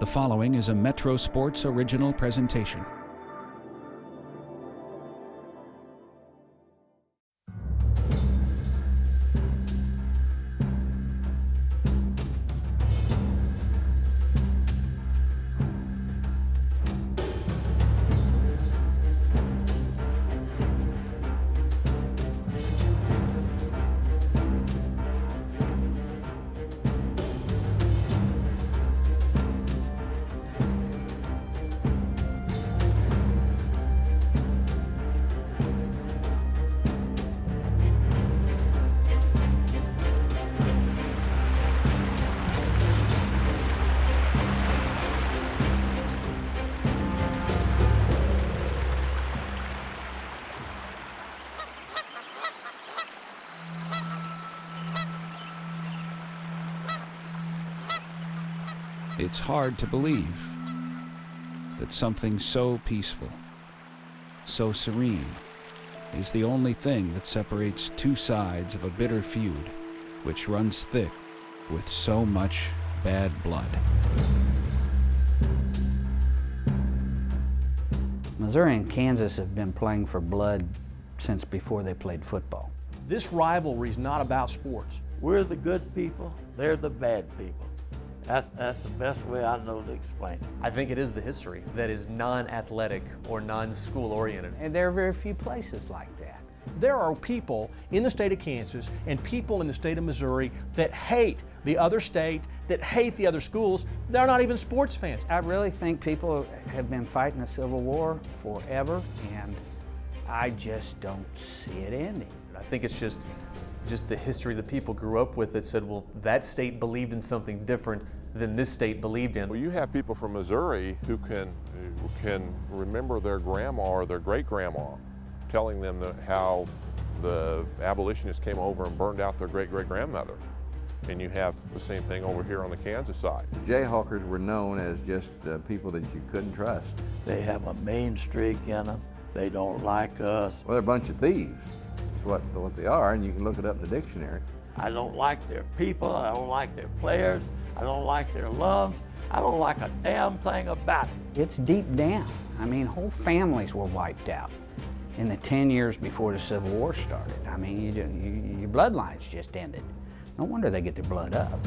The following is a Metro Sports original presentation. It's hard to believe that something so peaceful, so serene, is the only thing that separates two sides of a bitter feud which runs thick with so much bad blood. Missouri and Kansas have been playing for blood since before they played football. This rivalry is not about sports. We're the good people, they're the bad people. That's the best way I know to explain it. I think it is the history that is non-athletic or non-school oriented. And there are very few places like that. There are people in the state of Kansas and people in the state of Missouri that hate the other state, that hate the other schools. They're not even sports fans. I really think people have been fighting a civil war forever, and I just don't see it ending. I think it's just the history the people grew up with that said, well, that state believed in something different than this state believed in. Well, you have people from Missouri who can remember their grandma or their great-grandma telling them how the abolitionists came over and burned out their great-great-grandmother. And you have the same thing over here on the Kansas side. The Jayhawkers were known as just people that you couldn't trust. They have a mean streak in them. They don't like us. Well, they're a bunch of thieves. That's what they are, and you can look it up in the dictionary. I don't like their people. I don't like their players. I don't like their lungs. I don't like a damn thing about it. It's deep down. I mean, whole families were wiped out in the 10 years before the Civil War started. I mean, your bloodlines just ended. No wonder they get their blood up.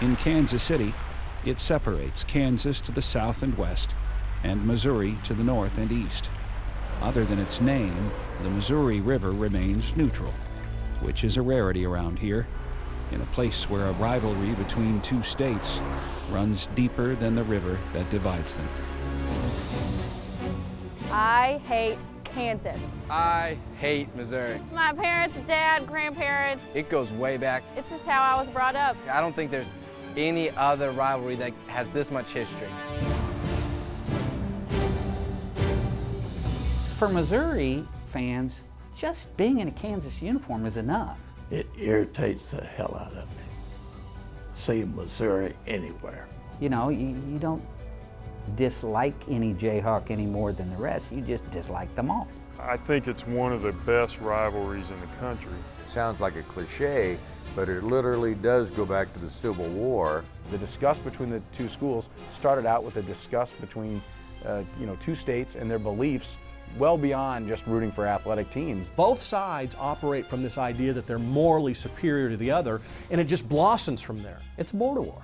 In Kansas City, it separates Kansas to the south and west, and Missouri to the north and east. Other than its name, the Missouri River remains neutral, which is a rarity around here, in a place where a rivalry between two states runs deeper than the river that divides them. I hate Kansas. I hate Missouri. My parents, dad, grandparents. It goes way back. It's just how I was brought up. I don't think there's any other rivalry that has this much history. For Missouri fans, just being in a Kansas uniform is enough. It irritates the hell out of me. See Missouri anywhere. You know, you don't dislike any Jayhawk any more than the rest. You just dislike them all. I think it's one of the best rivalries in the country. Sounds like a cliche, but it literally does go back to the Civil War. The disgust between the two schools started out with a disgust between two states and their beliefs well beyond just rooting for athletic teams. Both sides operate from this idea that they're morally superior to the other, and it just blossoms from there. It's a border war.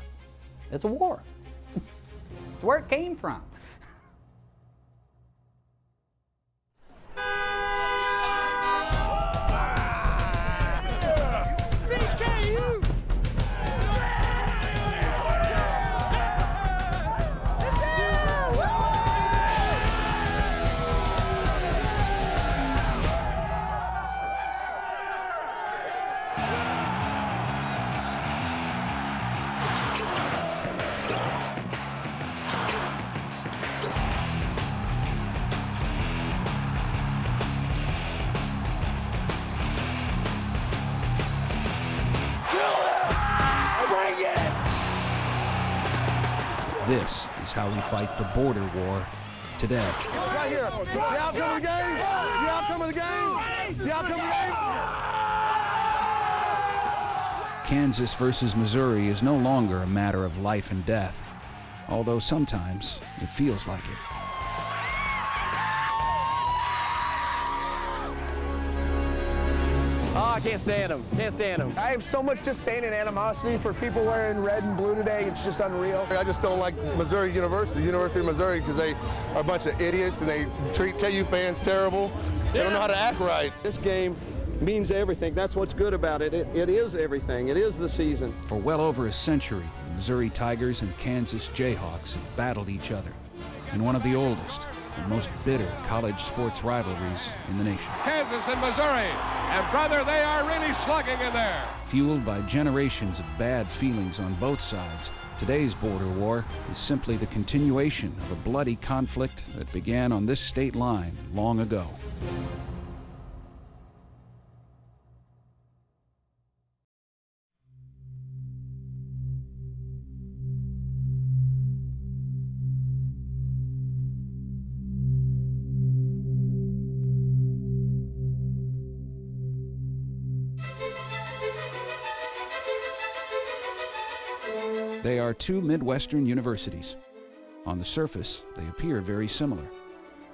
It's a war. It's where it came from. This is how we fight the border war today. Right here. The outcome of the game. The outcome of the game. The outcome of the game. Kansas versus Missouri is no longer a matter of life and death, although sometimes it feels like it. Oh, I can't stand them. Can't stand them. I have so much disdain and animosity for people wearing red and blue today. It's just unreal. I just don't like Missouri University, University of Missouri, because they are a bunch of idiots and they treat KU fans terrible. They don't know how to act right. This game means everything. That's what's good about it. It is everything. It is the season. For well over a century, the Missouri Tigers and Kansas Jayhawks have battled each other in one of the oldest and most bitter college sports rivalries in the nation. Kansas and Missouri, and brother, they are really slugging in there. Fueled by generations of bad feelings on both sides, today's border war is simply the continuation of a bloody conflict that began on this state line long ago. They are two Midwestern universities. On the surface, they appear very similar.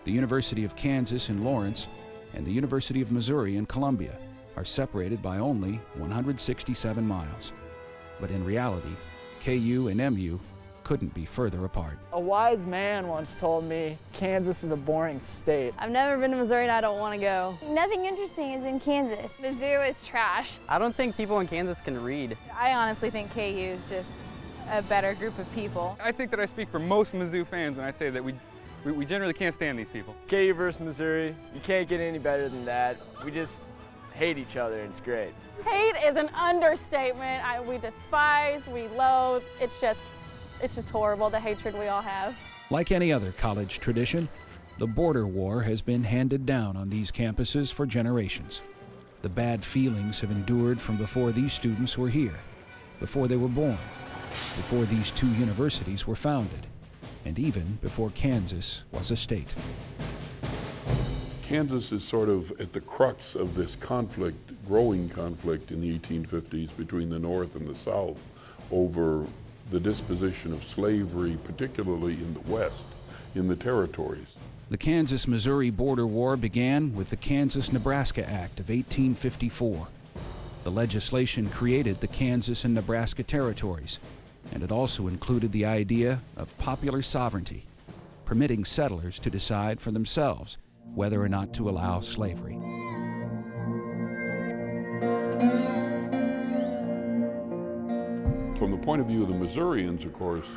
The University of Kansas in Lawrence and the University of Missouri in Columbia are separated by only 167 miles. But in reality, KU and MU couldn't be further apart. A wise man once told me Kansas is a boring state. I've never been to Missouri and I don't want to go. Nothing interesting is in Kansas. Mizzou is trash. I don't think people in Kansas can read. I honestly think KU is just a better group of people. I think that I speak for most Mizzou fans when I say that we generally can't stand these people. KU versus Missouri, you can't get any better than that. We just hate each other, and it's great. Hate is an understatement. We despise, we loathe. It's just horrible, the hatred we all have. Like any other college tradition, the border war has been handed down on these campuses for generations. The bad feelings have endured from before these students were here, before they were born, before these two universities were founded, and even before Kansas was a state. Kansas is sort of at the crux of this conflict, growing conflict in the 1850s between the North and the South over the disposition of slavery, particularly in the West, in the territories. The Kansas-Missouri border war began with the Kansas-Nebraska Act of 1854. The legislation created the Kansas and Nebraska territories, and it also included the idea of popular sovereignty, permitting settlers to decide for themselves whether or not to allow slavery. From the point of view of the Missourians, of course,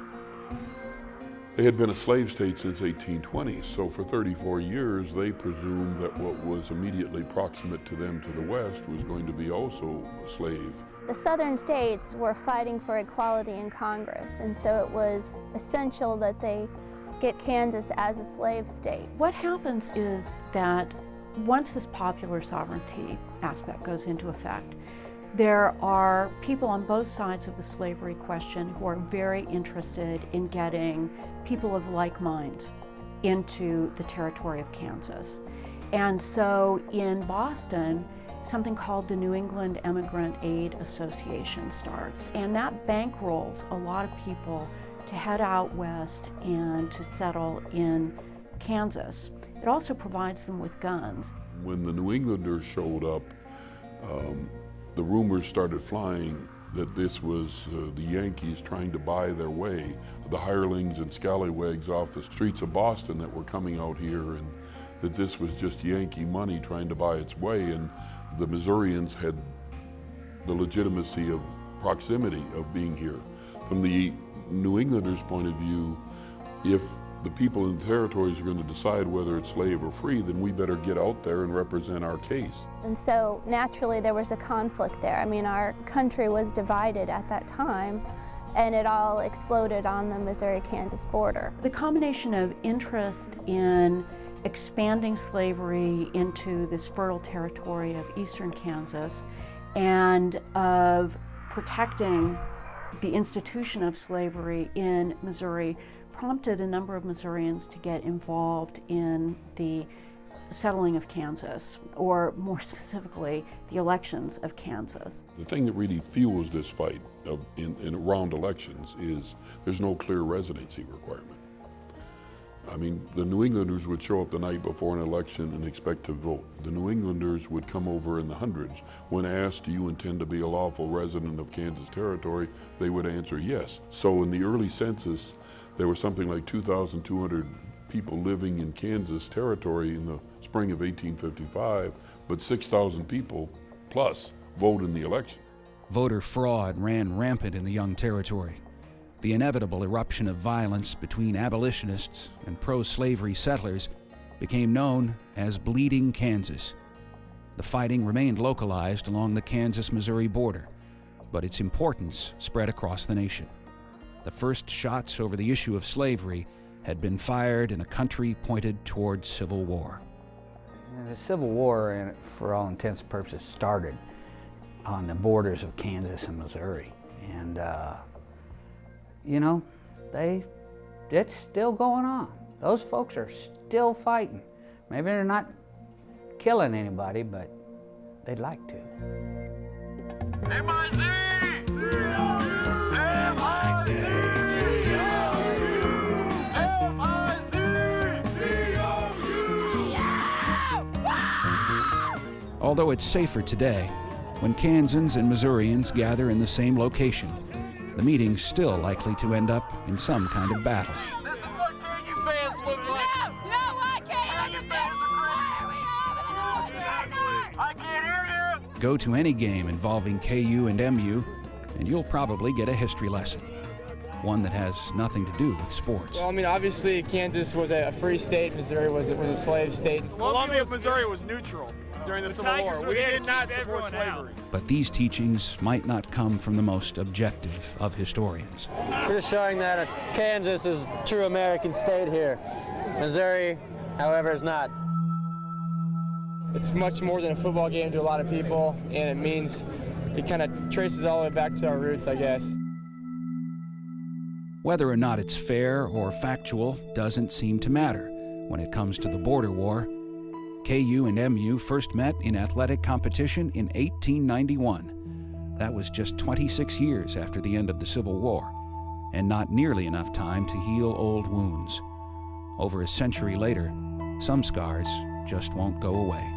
they had been a slave state since 1820, so for 34 years they presumed that what was immediately proximate to them to the west was going to be also a slave. The southern states were fighting for equality in Congress, and so it was essential that they get Kansas as a slave state. What happens is that once this popular sovereignty aspect goes into effect, there are people on both sides of the slavery question who are very interested in getting people of like minds into the territory of Kansas. And so in Boston, something called the New England Immigrant Aid Association starts, and that bankrolls a lot of people to head out west and to settle in Kansas. It also provides them with guns. When the New Englanders showed up, the rumors started flying that this was the Yankees trying to buy their way, the hirelings and scallywags off the streets of Boston that were coming out here, and that this was just Yankee money trying to buy its way, and the Missourians had the legitimacy of proximity of being here. From the New Englanders' point of view, if the people in the territories are going to decide whether it's slave or free, then we better get out there and represent our case. And so naturally there was a conflict there. I mean, our country was divided at that time, and it all exploded on the Missouri-Kansas border. The combination of interest in expanding slavery into this fertile territory of eastern Kansas and of protecting the institution of slavery in Missouri prompted a number of Missourians to get involved in the settling of Kansas, or more specifically, the elections of Kansas. The thing that really fuels this fight in around elections is there's no clear residency requirement. I mean, the New Englanders would show up the night before an election and expect to vote. The New Englanders would come over in the hundreds. When asked, do you intend to be a lawful resident of Kansas territory, they would answer yes. So in the early census, there was something like 2,200 people living in Kansas territory in the spring of 1855, but 6,000 people plus vote in the election. Voter fraud ran rampant in the young territory. The inevitable eruption of violence between abolitionists and pro-slavery settlers became known as Bleeding Kansas. The fighting remained localized along the Kansas-Missouri border, but its importance spread across the nation. The first shots over the issue of slavery had been fired in a country pointed toward civil war. The Civil War, for all intents and purposes, started on the borders of Kansas and Missouri. And you know, it's still going on. Those folks are still fighting. Maybe they're not killing anybody, but they'd like to. Although it's safer today, when Kansans and Missourians gather in the same location, the meeting's still likely to end up in some kind of battle. This is what KU fans look like. No, I can't look at I can't hear you. Go to any game involving KU and MU, and you'll probably get a history lesson, one that has nothing to do with sports. Well, I mean, obviously Kansas was a free state, Missouri was a slave state. Columbia, Missouri was neutral during the Civil War. We did not support slavery. But these teachings might not come from the most objective of historians. We're just showing that Kansas is a true American state here. Missouri, however, is not. It's much more than a football game to a lot of people, and it means it kind of traces all the way back to our roots, I guess. Whether or not it's fair or factual doesn't seem to matter when it comes to the border war. KU and MU first met in athletic competition in 1891. That was just 26 years after the end of the Civil War, and not nearly enough time to heal old wounds. Over a century later, some scars just won't go away.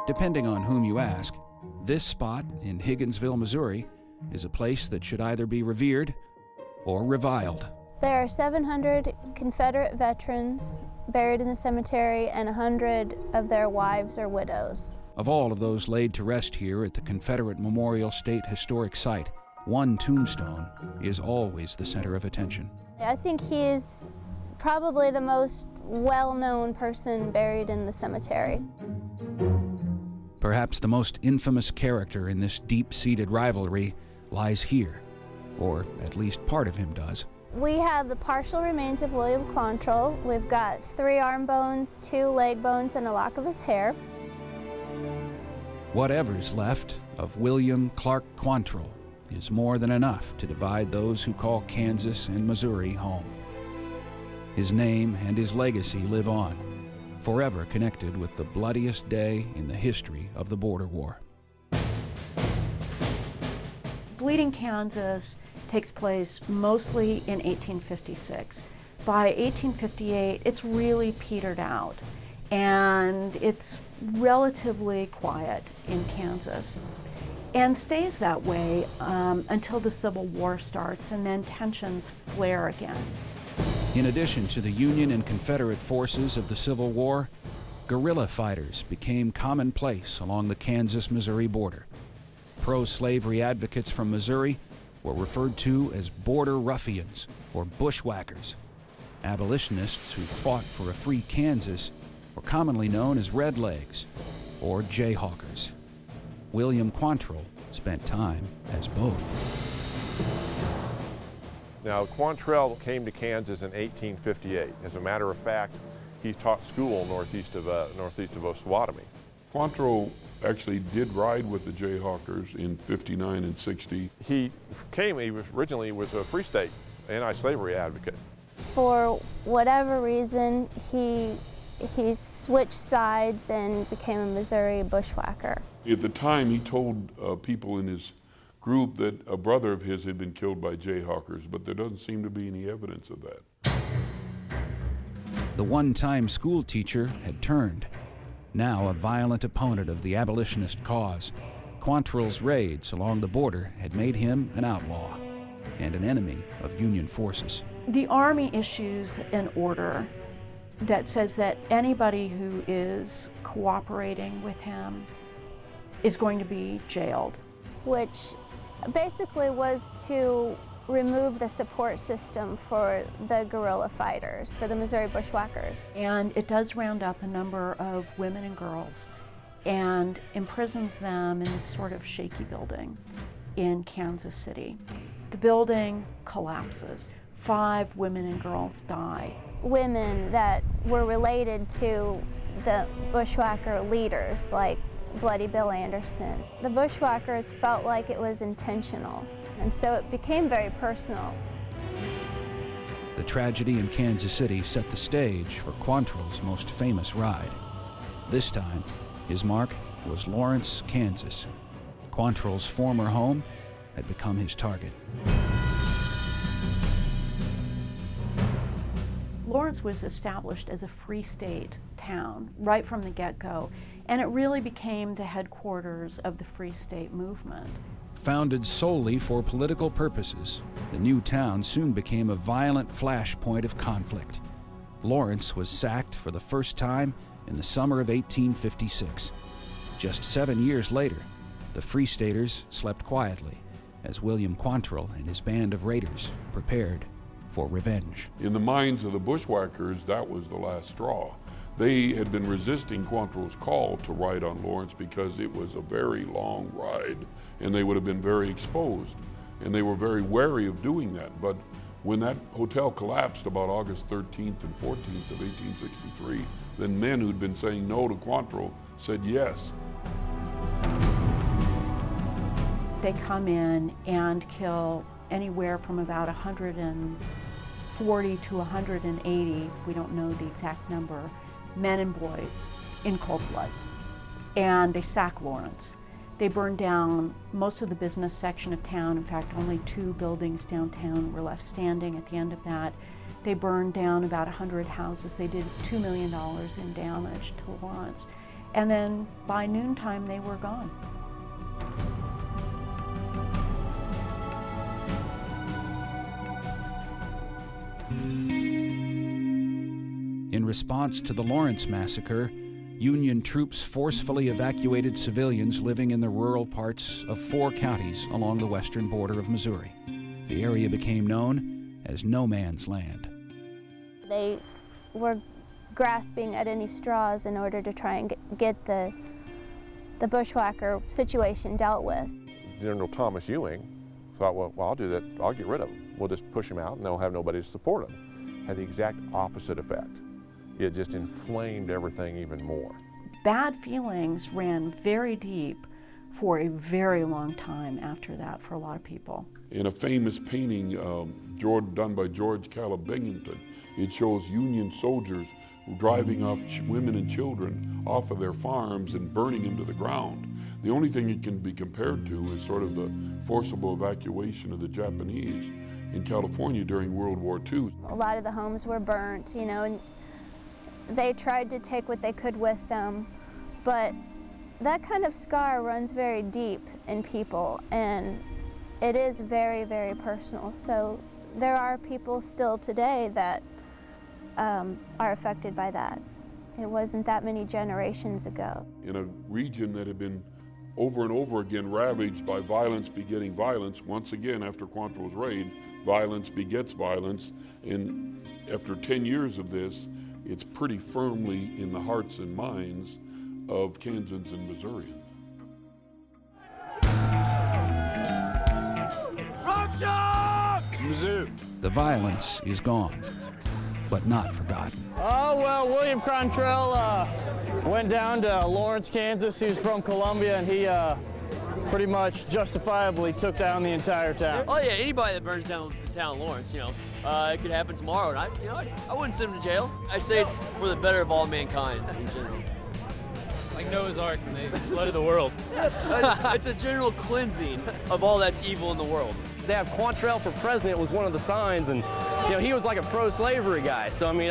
Depending on whom you ask, this spot in Higginsville, Missouri, is a place that should either be revered or reviled. There are 700 Confederate veterans buried in the cemetery, and 100 of their wives or widows. Of all of those laid to rest here at the Confederate Memorial State Historic Site, one tombstone is always the center of attention. I think he's probably the most well-known person buried in the cemetery. Perhaps the most infamous character in this deep-seated rivalry lies here, or at least part of him does. We have the partial remains of William Quantrill. We've got 3 arm bones, 2 leg bones, and a lock of his hair. Whatever's left of William Clark Quantrill is more than enough to divide those who call Kansas and Missouri home. His name and his legacy live on, forever connected with the bloodiest day in the history of the border war. Bleeding Kansas takes place mostly in 1856. By 1858, it's really petered out, and it's relatively quiet in Kansas, and stays that way until the Civil War starts, and then tensions flare again. In addition to the Union and Confederate forces of the Civil War, guerrilla fighters became commonplace along the Kansas-Missouri border. Pro-slavery advocates from Missouri were referred to as border ruffians or bushwhackers. Abolitionists who fought for a free Kansas were commonly known as redlegs or jayhawkers. William Quantrill spent time as both. Now, Quantrill came to Kansas in 1858. As a matter of fact, he taught school northeast of Osawatomie. Quantrill actually did ride with the Jayhawkers in 59 and 60. He originally was a Free State anti-slavery advocate. For whatever reason, he switched sides and became a Missouri bushwhacker. At the time, he told people in his group that a brother of his had been killed by Jayhawkers, but there doesn't seem to be any evidence of that. The one-time school teacher had turned. Now a violent opponent of the abolitionist cause, Quantrill's raids along the border had made him an outlaw and an enemy of Union forces. The Army issues an order that says that anybody who is cooperating with him is going to be jailed. Which basically was to remove the support system for the guerrilla fighters, for the Missouri bushwhackers. And it does round up a number of women and girls and imprisons them in this sort of shaky building in Kansas City. The building collapses. 5 women and girls die. Women that were related to the bushwhacker leaders, like Bloody Bill Anderson. The bushwhackers felt like it was intentional, and so it became very personal. The tragedy in Kansas City set the stage for Quantrill's most famous ride. This time, his mark was Lawrence, Kansas. Quantrill's former home had become his target. Lawrence was established as a free state town right from the get-go, and it really became the headquarters of the Free State movement. Founded solely for political purposes, the new town soon became a violent flashpoint of conflict. Lawrence was sacked for the first time in the summer of 1856. Just 7 years later, the Free Staters slept quietly as William Quantrill and his band of raiders prepared for revenge. In the minds of the bushwhackers, that was the last straw. They had been resisting Quantrill's call to ride on Lawrence because it was a very long ride and they would have been very exposed, and they were very wary of doing that. But when that hotel collapsed about August 13th and 14th of 1863, then men who'd been saying no to Quantrill said yes. They come in and kill anywhere from about 140 to 180, we don't know the exact number, men and boys in cold blood. And they sack Lawrence. They burned down most of the business section of town. In fact, only 2 buildings downtown were left standing at the end of that. They burned down about 100 houses. They did $2 million in damage to Lawrence. And then by noontime, they were gone. In response to the Lawrence massacre, Union troops forcefully evacuated civilians living in the rural parts of 4 counties along the western border of Missouri. The area became known as No Man's Land. They were grasping at any straws in order to try and get the bushwhacker situation dealt with. General Thomas Ewing thought, well, I'll do that. I'll get rid of them. We'll just push them out and they'll have nobody to support them. Had the exact opposite effect. It just inflamed everything even more. Bad feelings ran very deep for a very long time after that for a lot of people. In a famous painting done by George Caleb Binghamton, it shows Union soldiers driving off women and children off of their farms and burning them to the ground. The only thing it can be compared to is sort of the forcible evacuation of the Japanese in California during World War II. A lot of the homes were burnt, you know, and they tried to take what they could with them, but that kind of scar runs very deep in people, and it is very, very personal. So there are people still today that are affected by that. It wasn't that many generations ago. In a region that had been over and over again ravaged by violence begetting violence, once again after Quantrill's raid, violence begets violence, and after 10 years of this, it's pretty firmly in the hearts and minds of Kansans and Missourians. The violence is gone, but not forgotten. Oh, well, William Quantrill went down to Lawrence, Kansas. He was from Columbia, and he pretty much justifiably took down the entire town. Oh, yeah, anybody that burns down the town of Lawrence, it could happen tomorrow, and I wouldn't send him to jail. I say it's for the better of all mankind in general. Like Noah's Ark when they flooded the world. It's a general cleansing of all that's evil in the world. They have Quantrill for president was one of the signs, and he was like a pro-slavery guy. So I mean,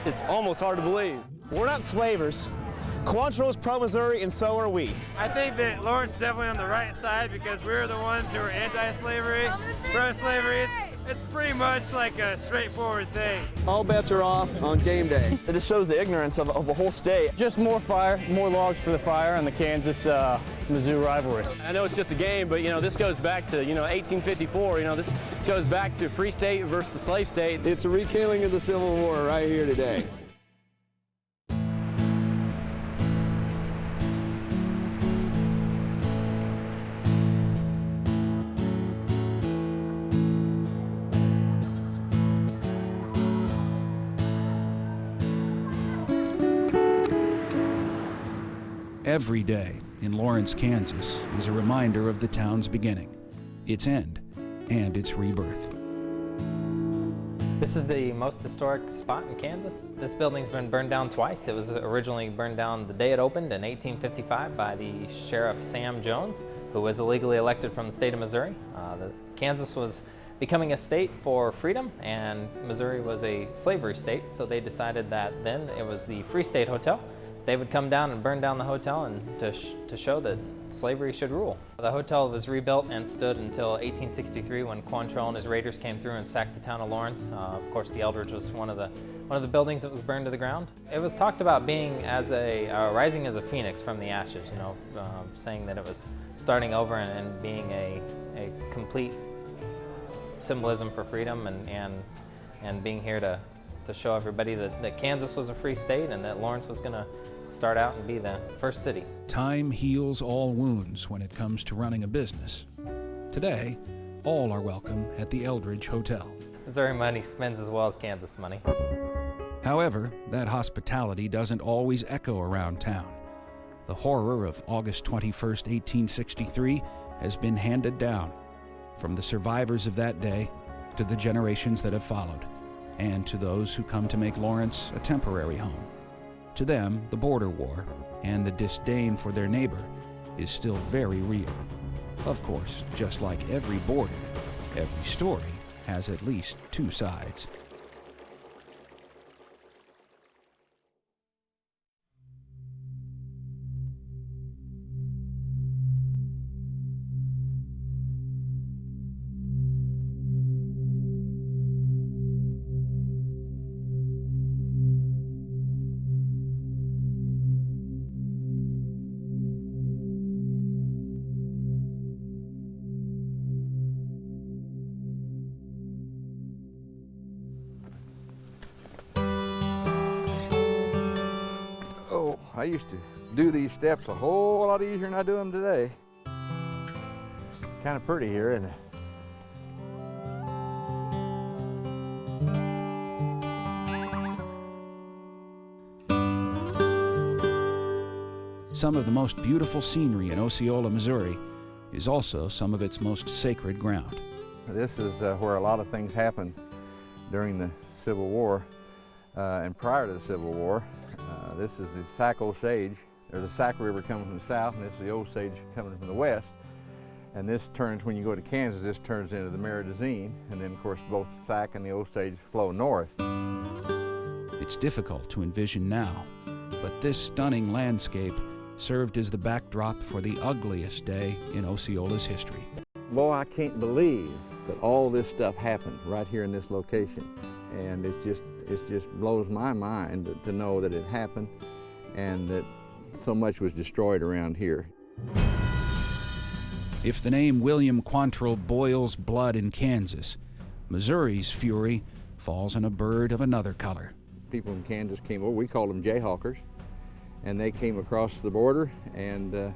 it's almost hard to believe. We're not slavers. Quantrill is pro-Missouri, and so are we. I think that Lawrence is definitely on the right side because we're the ones who are anti-slavery, pro-slavery. It's pretty much like a straightforward thing. All bets are off on game day. It just shows the ignorance of the whole state. Just more fire, more logs for the fire, and the Kansas-Mizzou rivalry. I know it's just a game, but this goes back to 1854. This goes back to free state versus the slave state. It's a rekindling of the Civil War right here today. Every day in Lawrence, Kansas is a reminder of the town's beginning, its end, and its rebirth. This is the most historic spot in Kansas. This building's been burned down twice. It was originally burned down the day it opened in 1855 by the Sheriff Sam Jones, who was illegally elected from the state of Missouri. Kansas was becoming a state for freedom, and Missouri was a slavery state, so they decided that then it was the Free State Hotel. They would come down and burn down the hotel and to show that slavery should rule. The hotel was rebuilt and stood until 1863 when Quantrill and his raiders came through and sacked the town of Lawrence. Of course, the Eldridge was one of the buildings that was burned to the ground. It was talked about being as rising as a phoenix from the ashes, saying that it was starting over and being a complete symbolism for freedom and being here to show everybody that Kansas was a free state and that Lawrence was going to start out and be the first city. Time heals all wounds when it comes to running a business. Today, all are welcome at the Eldridge Hotel. Missouri money spends as well as Kansas money. However, that hospitality doesn't always echo around town. The horror of August 21st, 1863 has been handed down from the survivors of that day to the generations that have followed, and to those who come to make Lawrence a temporary home. To them, the border war and the disdain for their neighbor is still very real. Of course, just like every border, every story has at least two sides. I used to do these steps a whole lot easier than I do them today. Kind of pretty here, isn't it? Some of the most beautiful scenery in Osceola, Missouri is also some of its most sacred ground. This is where a lot of things happened during the Civil War and prior to the Civil War. This is the Sac Osage. There's a Sac River coming from the south, and this is the Osage coming from the west. And this turns, when you go to Kansas, this turns into the Meridazine, and then of course both the Sac and the Osage flow north. It's difficult to envision now, but this stunning landscape served as the backdrop for the ugliest day in Osceola's history. Boy, I can't believe that all this stuff happened right here in this location. And it just blows my mind to know that it happened and that so much was destroyed around here. If the name William Quantrill boils blood in Kansas, Missouri's fury falls on a bird of another color. People in Kansas came over, we called them Jayhawkers, and they came across the border and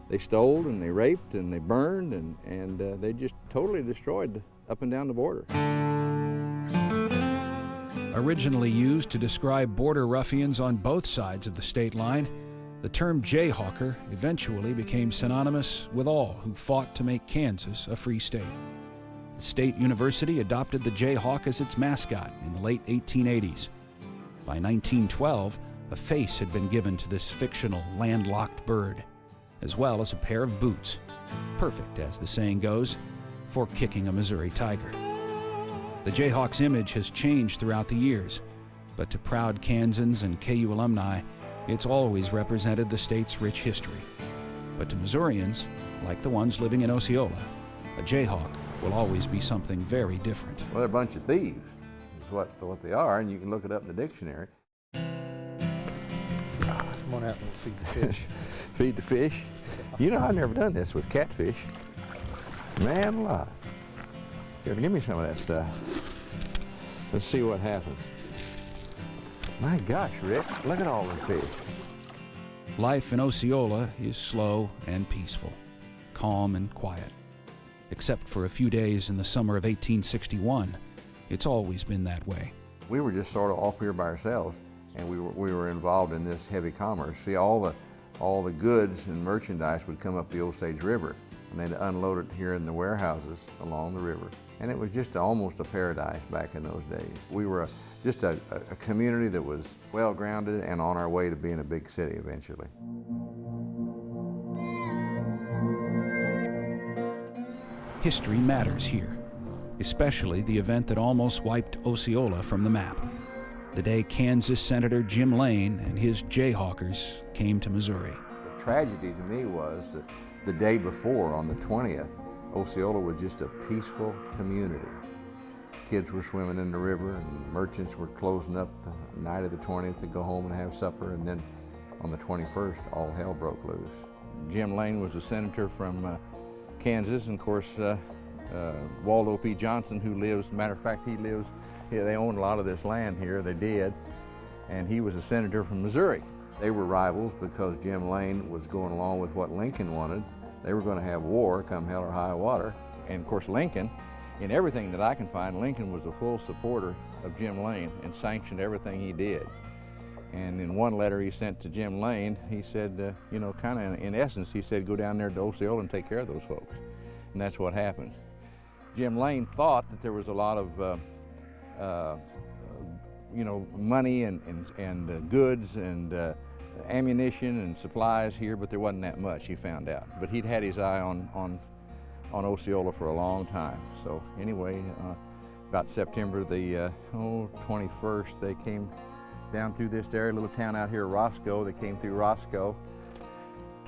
they stole and they raped and they burned and they just totally destroyed up and down the border. Originally used to describe border ruffians on both sides of the state line, the term Jayhawker eventually became synonymous with all who fought to make Kansas a free state. The state university adopted the Jayhawk as its mascot in the late 1880s. By 1912, a face had been given to this fictional landlocked bird, as well as a pair of boots, perfect, as the saying goes, for kicking a Missouri tiger. The Jayhawk's image has changed throughout the years, but to proud Kansans and KU alumni, it's always represented the state's rich history. But to Missourians, like the ones living in Osceola, a Jayhawk will always be something very different. Well, they're a bunch of thieves, is what they are, and you can look it up in the dictionary. Come on out and feed the fish. Feed the fish. You know, I've never done this with catfish. Man alive. Here, give me some of that stuff. Let's see what happens. My gosh, Rick, look at all the fish. Life in Osceola is slow and peaceful, calm and quiet. Except for a few days in the summer of 1861, it's always been that way. We were just sort of off here by ourselves, and we were involved in this heavy commerce. See, all the goods and merchandise would come up the Osage River, and they'd unload it here in the warehouses along the river. And it was just almost a paradise back in those days. We were just a community that was well-grounded and on our way to being a big city eventually. History matters here, especially the event that almost wiped Osceola from the map. The day Kansas Senator Jim Lane and his Jayhawkers came to Missouri. The tragedy to me was that the day before, on the 20th, Osceola was just a peaceful community. Kids were swimming in the river and merchants were closing up the night of the 20th to go home and have supper, and then on the 21st, all hell broke loose. Jim Lane was a senator from Kansas, and of course, Waldo P. Johnson, who lives, matter of fact, they own a lot of this land here, they did, and he was a senator from Missouri. They were rivals because Jim Lane was going along with what Lincoln wanted. They were going to have war come hell or high water. And of course Lincoln, in everything that I can find, Lincoln was a full supporter of Jim Lane and sanctioned everything he did. And in one letter he sent to Jim Lane, he said, you know, kind of in essence, he said, go down there to Osceola and take care of those folks. And that's what happened. Jim Lane thought that there was a lot of you know, money and goods and ammunition and supplies here, but there wasn't that much, he found out. But he'd had his eye on Osceola for a long time. So anyway, about September the 21st, they came down through this area, little town out here, Roscoe. They came through Roscoe,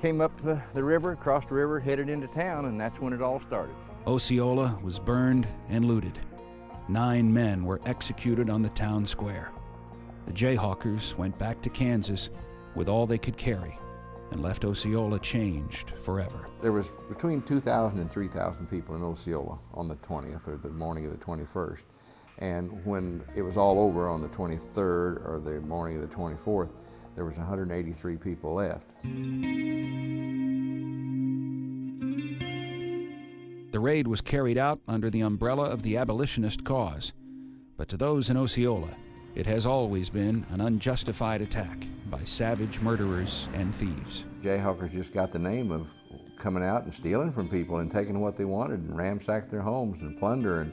came up the river, crossed the river, headed into town, and that's when it all started. Osceola was burned and looted. 9 men were executed on the town square. The Jayhawkers went back to Kansas with all they could carry and left Osceola changed forever. There was between 2,000 and 3,000 people in Osceola on the 20th, or the morning of the 21st. And when it was all over on the 23rd or the morning of the 24th, There was 183 people left. The raid was carried out under the umbrella of the abolitionist cause, but to those in Osceola, it has always been an unjustified attack by savage murderers and thieves. Jayhawkers just got the name of coming out and stealing from people and taking what they wanted and ransacked their homes and plunder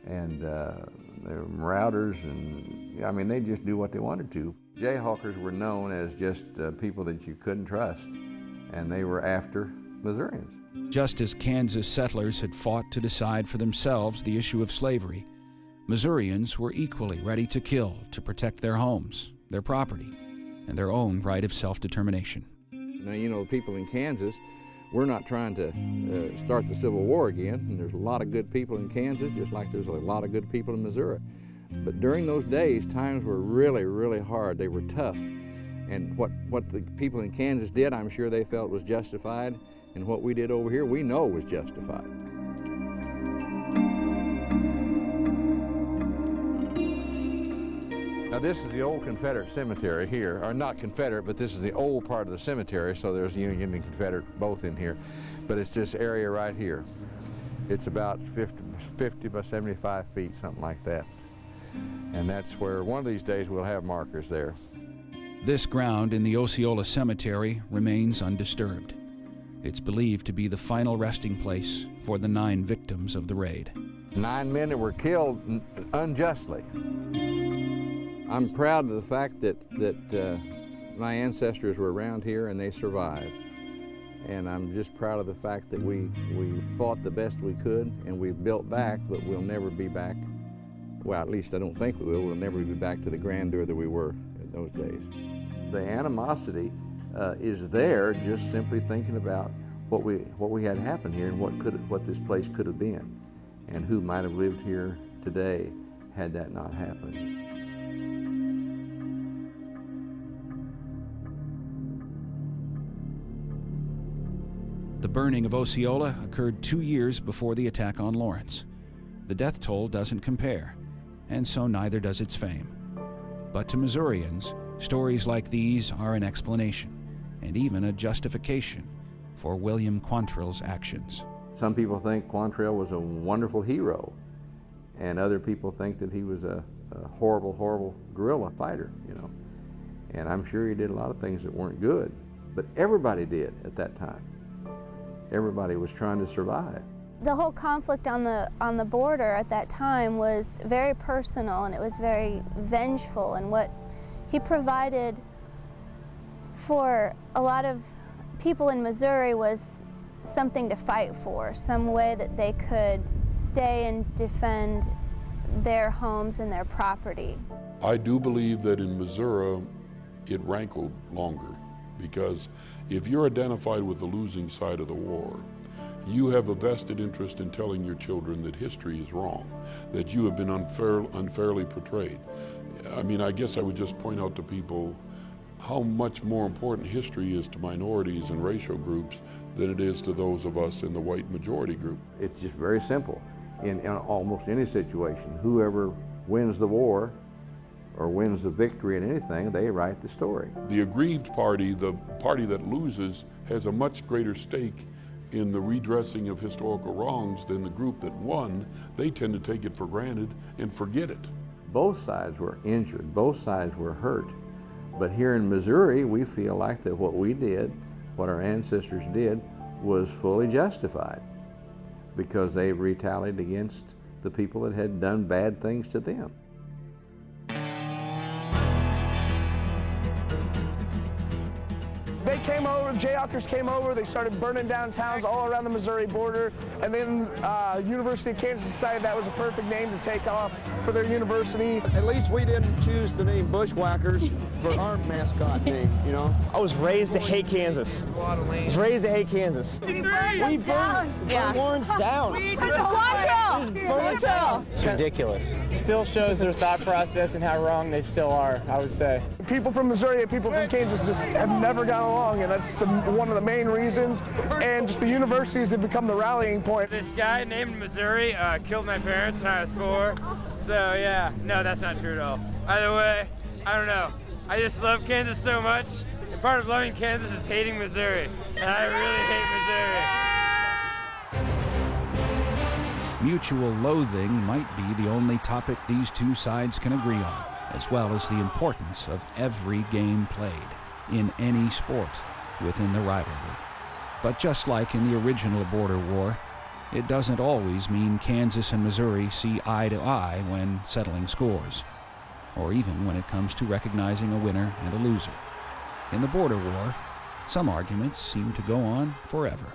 and they're marauders, and I mean, they just do what they wanted to. Jayhawkers were known as just people that you couldn't trust, and they were after Missourians. Just as Kansas settlers had fought to decide for themselves the issue of slavery, Missourians were equally ready to kill to protect their homes, their property, and their own right of self-determination. Now, you know, people in Kansas, we're not trying to start the Civil War again, and there's a lot of good people in Kansas, just like there's a lot of good people in Missouri. But during those days, times were really, really hard. They were tough. And what the people in Kansas did, I'm sure they felt was justified, and what we did over here, we know was justified. Now this is the old Confederate cemetery here, or not Confederate, but this is the old part of the cemetery, so there's Union and Confederate both in here. But it's this area right here. It's about 50 by 75 feet, something like that. And that's where one of these days we'll have markers there. This ground in the Osceola Cemetery remains undisturbed. It's believed to be the final resting place for the 9 victims of the raid. 9 men that were killed unjustly. I'm proud of the fact that my ancestors were around here and they survived. And I'm just proud of the fact that we fought the best we could and we've built back, but we'll never be back. Well, at least I don't think we will. We'll never be back to the grandeur that we were in those days. The animosity is there, just simply thinking about what we had happen here and what this place could have been, and who might have lived here today had that not happened. The burning of Osceola occurred 2 years before the attack on Lawrence. The death toll doesn't compare, and so neither does its fame. But to Missourians, stories like these are an explanation, and even a justification, for William Quantrill's actions. Some people think Quantrill was a wonderful hero, and other people think that he was a horrible, horrible guerrilla fighter, you know. And I'm sure he did a lot of things that weren't good, but everybody did at that time. Everybody was trying to survive. The whole conflict on the border at that time was very personal, and it was very vengeful, and what he provided for a lot of people in Missouri was something to fight for, some way that they could stay and defend their homes and their property. I do believe that in Missouri it rankled longer, because if you're identified with the losing side of the war, you have a vested interest in telling your children that history is wrong, that you have been unfairly portrayed. I mean, I guess I would just point out to people how much more important history is to minorities and racial groups than it is to those of us in the white majority group. It's just very simple. In almost any situation, whoever wins the war or wins the victory in anything, they write the story. The aggrieved party, the party that loses, has a much greater stake in the redressing of historical wrongs than the group that won. They tend to take it for granted and forget it. Both sides were injured, both sides were hurt. But here in Missouri, we feel like that what we did, what our ancestors did, was fully justified because they retaliated against the people that had done bad things to them. They came over, the Jayhawkers came over, they started burning down towns all around the Missouri border, and then University of Kansas decided that was a perfect name to take off for their university. At least we didn't choose the name Bushwhackers for our mascot name, you know? I was raised to hate Kansas. I was raised to hate Kansas. We burned Lawrence down. It's ridiculous. It still shows their thought process and how wrong they still are, I would say. People from Missouri and people from Kansas just have never gotten along, and that's one of the main reasons. And just the universities have become the rallying point. This guy named Missouri killed my parents when I was 4. So yeah, no, that's not true at all. Either way, I don't know. I just love Kansas so much. And part of loving Kansas is hating Missouri. And I really hate Missouri. Mutual loathing might be the only topic these two sides can agree on, as well as the importance of every game played in any sport within the rivalry. But just like in the original border war, it doesn't always mean Kansas and Missouri see eye to eye when settling scores, or even when it comes to recognizing a winner and a loser. In the border war, some arguments seem to go on forever.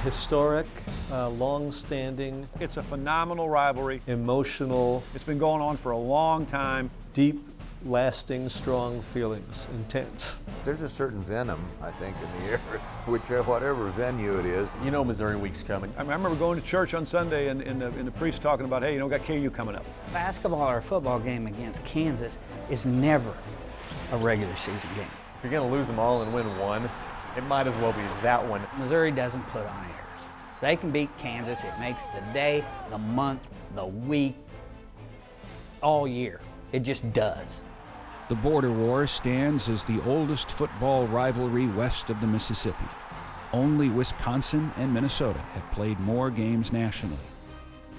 Historic, long-standing. It's a phenomenal rivalry. Emotional. It's been going on for a long time. Deep, lasting, strong feelings. Intense. There's a certain venom, I think, in the air, whatever venue it is. You know Missouri Week's coming. I remember going to church on Sunday and the priest talking about, hey, you know, we got KU coming up. Basketball or football game against Kansas is never a regular season game. If you're going to lose them all and win one, it might as well be that one. Missouri doesn't put on airs. If they can beat Kansas, it makes the day, the month, the week, all year. It just does. The border war stands as the oldest football rivalry west of the Mississippi. Only Wisconsin and Minnesota have played more games nationally.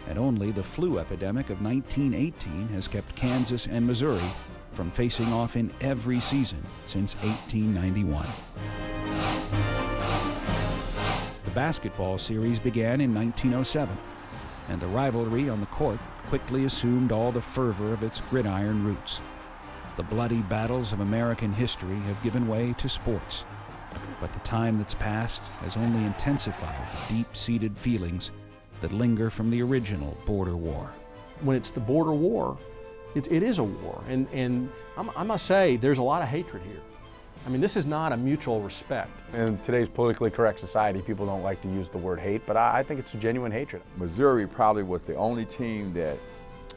And only the flu epidemic of 1918 has kept Kansas and Missouri from facing off in every season since 1891. The basketball series began in 1907, and the rivalry on the court quickly assumed all the fervor of its gridiron roots. The bloody battles of American history have given way to sports, but the time that's passed has only intensified the deep-seated feelings that linger from the original border war. When it's the border war, it is a war, and I must say there's a lot of hatred here. I mean, this is not a mutual respect. In today's politically correct society, people don't like to use the word hate, but I think it's a genuine hatred. Missouri probably was the only team that,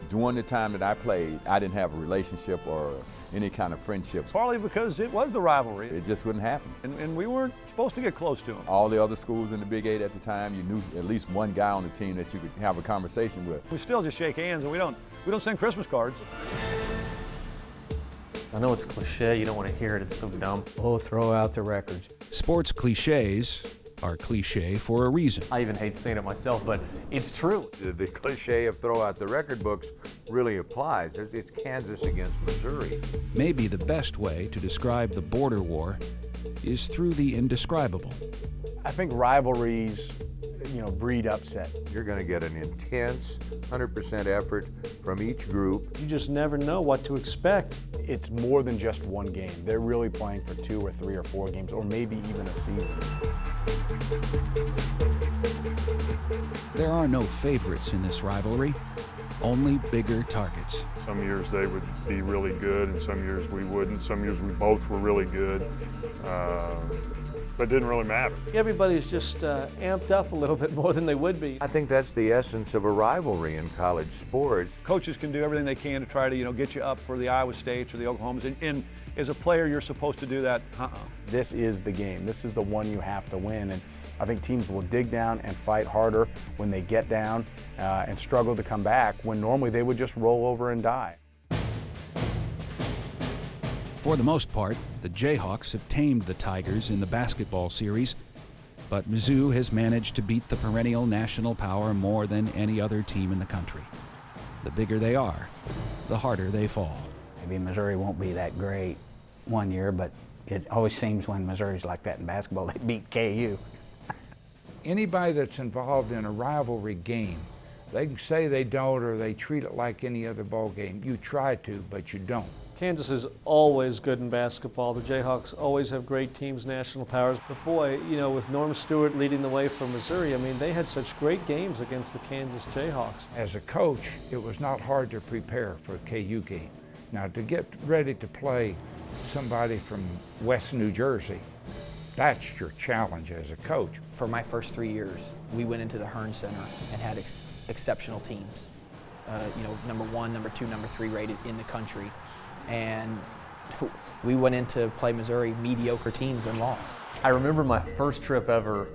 during the time that I played, I didn't have a relationship or any kind of friendship. Partly because it was the rivalry. It just wouldn't happen. And we weren't supposed to get close to them. All the other schools in the Big 8 at the time, you knew at least one guy on the team that you could have a conversation with. We still just shake hands, and we don't send Christmas cards. I know it's cliche, you don't want to hear it, it's so dumb. Oh, throw out the records. Sports cliches are cliche for a reason. I even hate saying it myself, but it's true. The cliche of throw out the record books really applies. It's Kansas against Missouri. Maybe the best way to describe the border war is through the indescribable. I think rivalries, breed upset. You're going to get an intense, 100% effort from each group. You just never know what to expect. It's more than just one game. They're really playing for 2 or 3 or 4 games, or maybe even a season. There are no favorites in this rivalry, only bigger targets. Some years they would be really good, and some years we wouldn't. Some years we both were really good. But it didn't really matter. Everybody's just amped up a little bit more than they would be. I think that's the essence of a rivalry in college sports. Coaches can do everything they can to try to, get you up for the Iowa States or the Oklahomas. And as a player, you're supposed to do that. This is the game. This is the one you have to win. And I think teams will dig down and fight harder when they get down and struggle to come back, when normally they would just roll over and die. For the most part, the Jayhawks have tamed the Tigers in the basketball series, but Mizzou has managed to beat the perennial national power more than any other team in the country. The bigger they are, the harder they fall. Maybe Missouri won't be that great one year, but it always seems when Missouri's like that in basketball, they beat KU. Anybody that's involved in a rivalry game, they can say they don't or they treat it like any other ball game. You try to, but you don't. Kansas is always good in basketball. The Jayhawks always have great teams, national powers. But boy, with Norm Stewart leading the way for Missouri, I mean, they had such great games against the Kansas Jayhawks. As a coach, it was not hard to prepare for a KU game. Now, to get ready to play somebody from West New Jersey, that's your challenge as a coach. For my first 3 years, we went into the Hearn Center and had exceptional teams. You know, number 1, number 2, number 3 rated in the country. And we went in to play Missouri mediocre teams and lost. I remember my first trip ever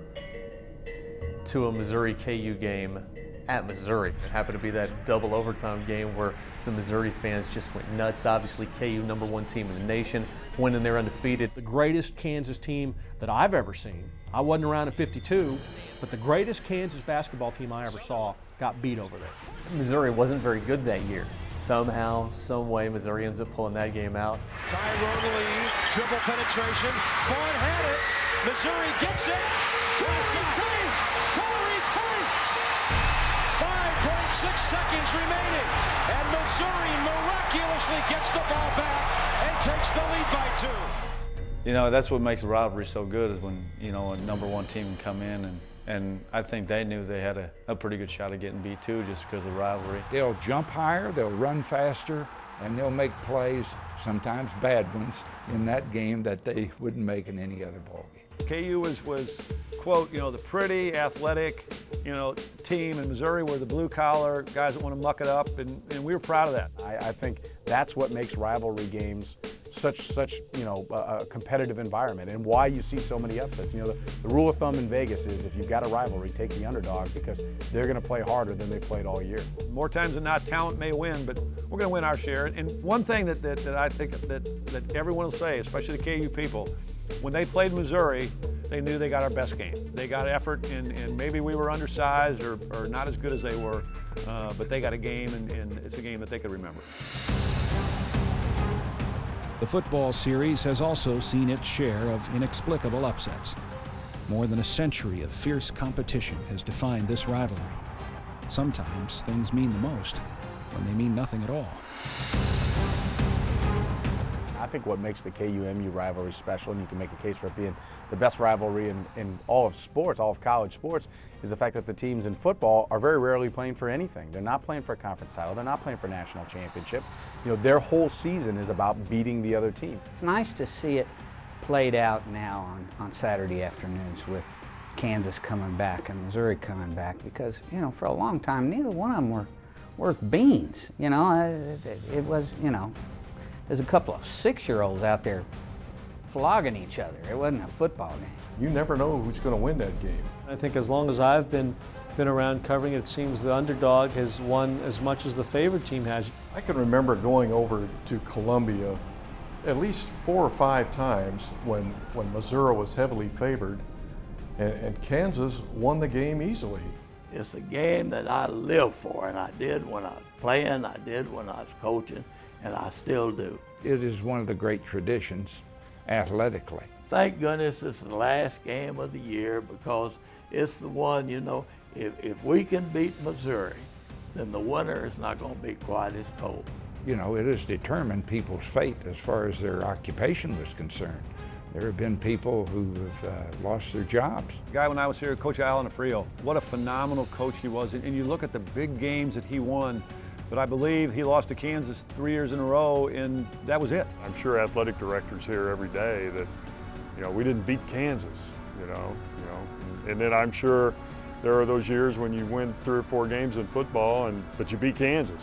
to a Missouri KU game at Missouri. It happened to be that double overtime game where the Missouri fans just went nuts. Obviously, KU, number 1 team in the nation, went in there undefeated. The greatest Kansas team that I've ever seen. I wasn't around in '52, but the greatest Kansas basketball team I ever saw got beat over there. Missouri wasn't very good that year. Somehow, some way, Missouri ends up pulling that game out. Tyrone Lee, dribble penetration. Corn had it. Missouri gets it. Corey Tate! Corey Tate! 5.6 seconds remaining. And Missouri miraculously gets the ball back and takes the lead by 2. You know, that's what makes the rivalry so good is when, you know, a number 1 team can come in and I think they knew they had a pretty good shot at getting beat too just because of the rivalry. They'll jump higher, they'll run faster, and they'll make plays, sometimes bad ones, in that game that they wouldn't make in any other ball game. KU was quote, you know, the pretty, athletic, you know, team, and Missouri were the blue-collar guys that want to muck it up, and we were proud of that. I think that's what makes rivalry games such you know, a competitive environment and why you see so many upsets. You know, the rule of thumb in Vegas is if you've got a rivalry, take the underdog because they're going to play harder than they played all year. More times than not, talent may win, but we're going to win our share. And one thing that I think that everyone will say, especially the KU people, when they played Missouri, they knew they got our best game. They got effort, and maybe we were undersized or not as good as they were, but they got a game, and it's a game that they could remember. The football series has also seen its share of inexplicable upsets. More than a century of fierce competition has defined this rivalry. Sometimes things mean the most when they mean nothing at all. I think what makes the KU-MU rivalry special, and you can make a case for it being the best rivalry in all of sports, all of college sports, is the fact that the teams in football are very rarely playing for anything. They're not playing for a conference title. They're not playing for a national championship. You know, their whole season is about beating the other team. It's nice to see it played out now on Saturday afternoons with Kansas coming back and Missouri coming back because, you know, for a long time, neither one of them were worth beans. You know, it was, you know, there's a couple of 6-year-olds out there flogging each other. It wasn't a football game. You never know who's going to win that game. I think as long as I've been around covering it, it seems the underdog has won as much as the favorite team has. I can remember going over to Columbia at least 4 or 5 times when Missouri was heavily favored, and Kansas won the game easily. It's a game that I live for, and I did when I was playing, I did when I was coaching, and I still do. It is one of the great traditions athletically. Thank goodness it's the last game of the year because it's the one, you know, if we can beat Missouri, then the winner is not going to be quite as cold. You know, it has determined people's fate as far as their occupation was concerned. There have been people who have lost their jobs. The guy when I was here, Coach Alan Afrio, what a phenomenal coach he was. And you look at the big games that he won, but I believe he lost to Kansas 3 years in a row, and that was it. I'm sure athletic directors hear every day that, you know, we didn't beat Kansas, you know, and then I'm sure there are those years when you win 3 or 4 games in football, but you beat Kansas.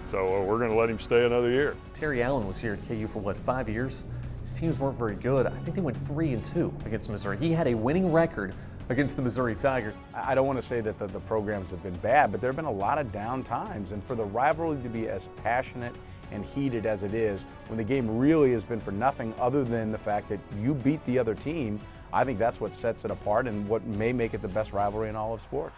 So we're going to let him stay another year. Terry Allen was here at KU for what, 5 years? His teams weren't very good. I think they went 3-2 against Missouri. He had a winning record against the Missouri Tigers. I don't want to say that the programs have been bad, but there have been a lot of down times. And for the rivalry to be as passionate and heated as it is, when the game really has been for nothing other than the fact that you beat the other team, I think that's what sets it apart and what may make it the best rivalry in all of sports.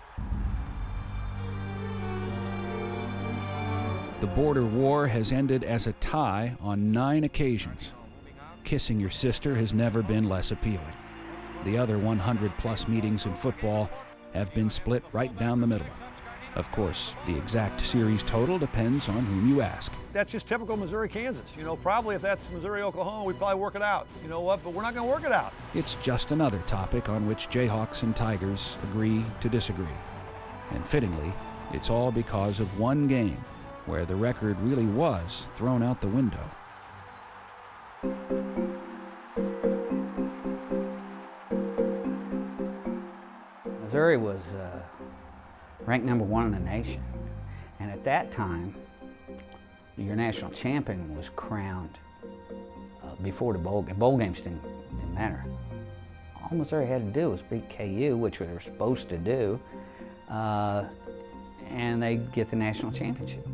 The border war has ended as a tie on 9 occasions. Kissing your sister has never been less appealing. The other 100-plus meetings in football have been split right down the middle. Of course, the exact series total depends on whom you ask. That's just typical Missouri-Kansas. You know, probably if that's Missouri-Oklahoma, we'd probably work it out. You know what? But we're not going to work it out. It's just another topic on which Jayhawks and Tigers agree to disagree. And fittingly, it's all because of one game where the record really was thrown out the window. Missouri was ranked #1 in the nation, and at that time, your national champion was crowned before the bowl game. Bowl games didn't matter. All Missouri had to do was beat KU, which they were supposed to do, and they'd get the national championship.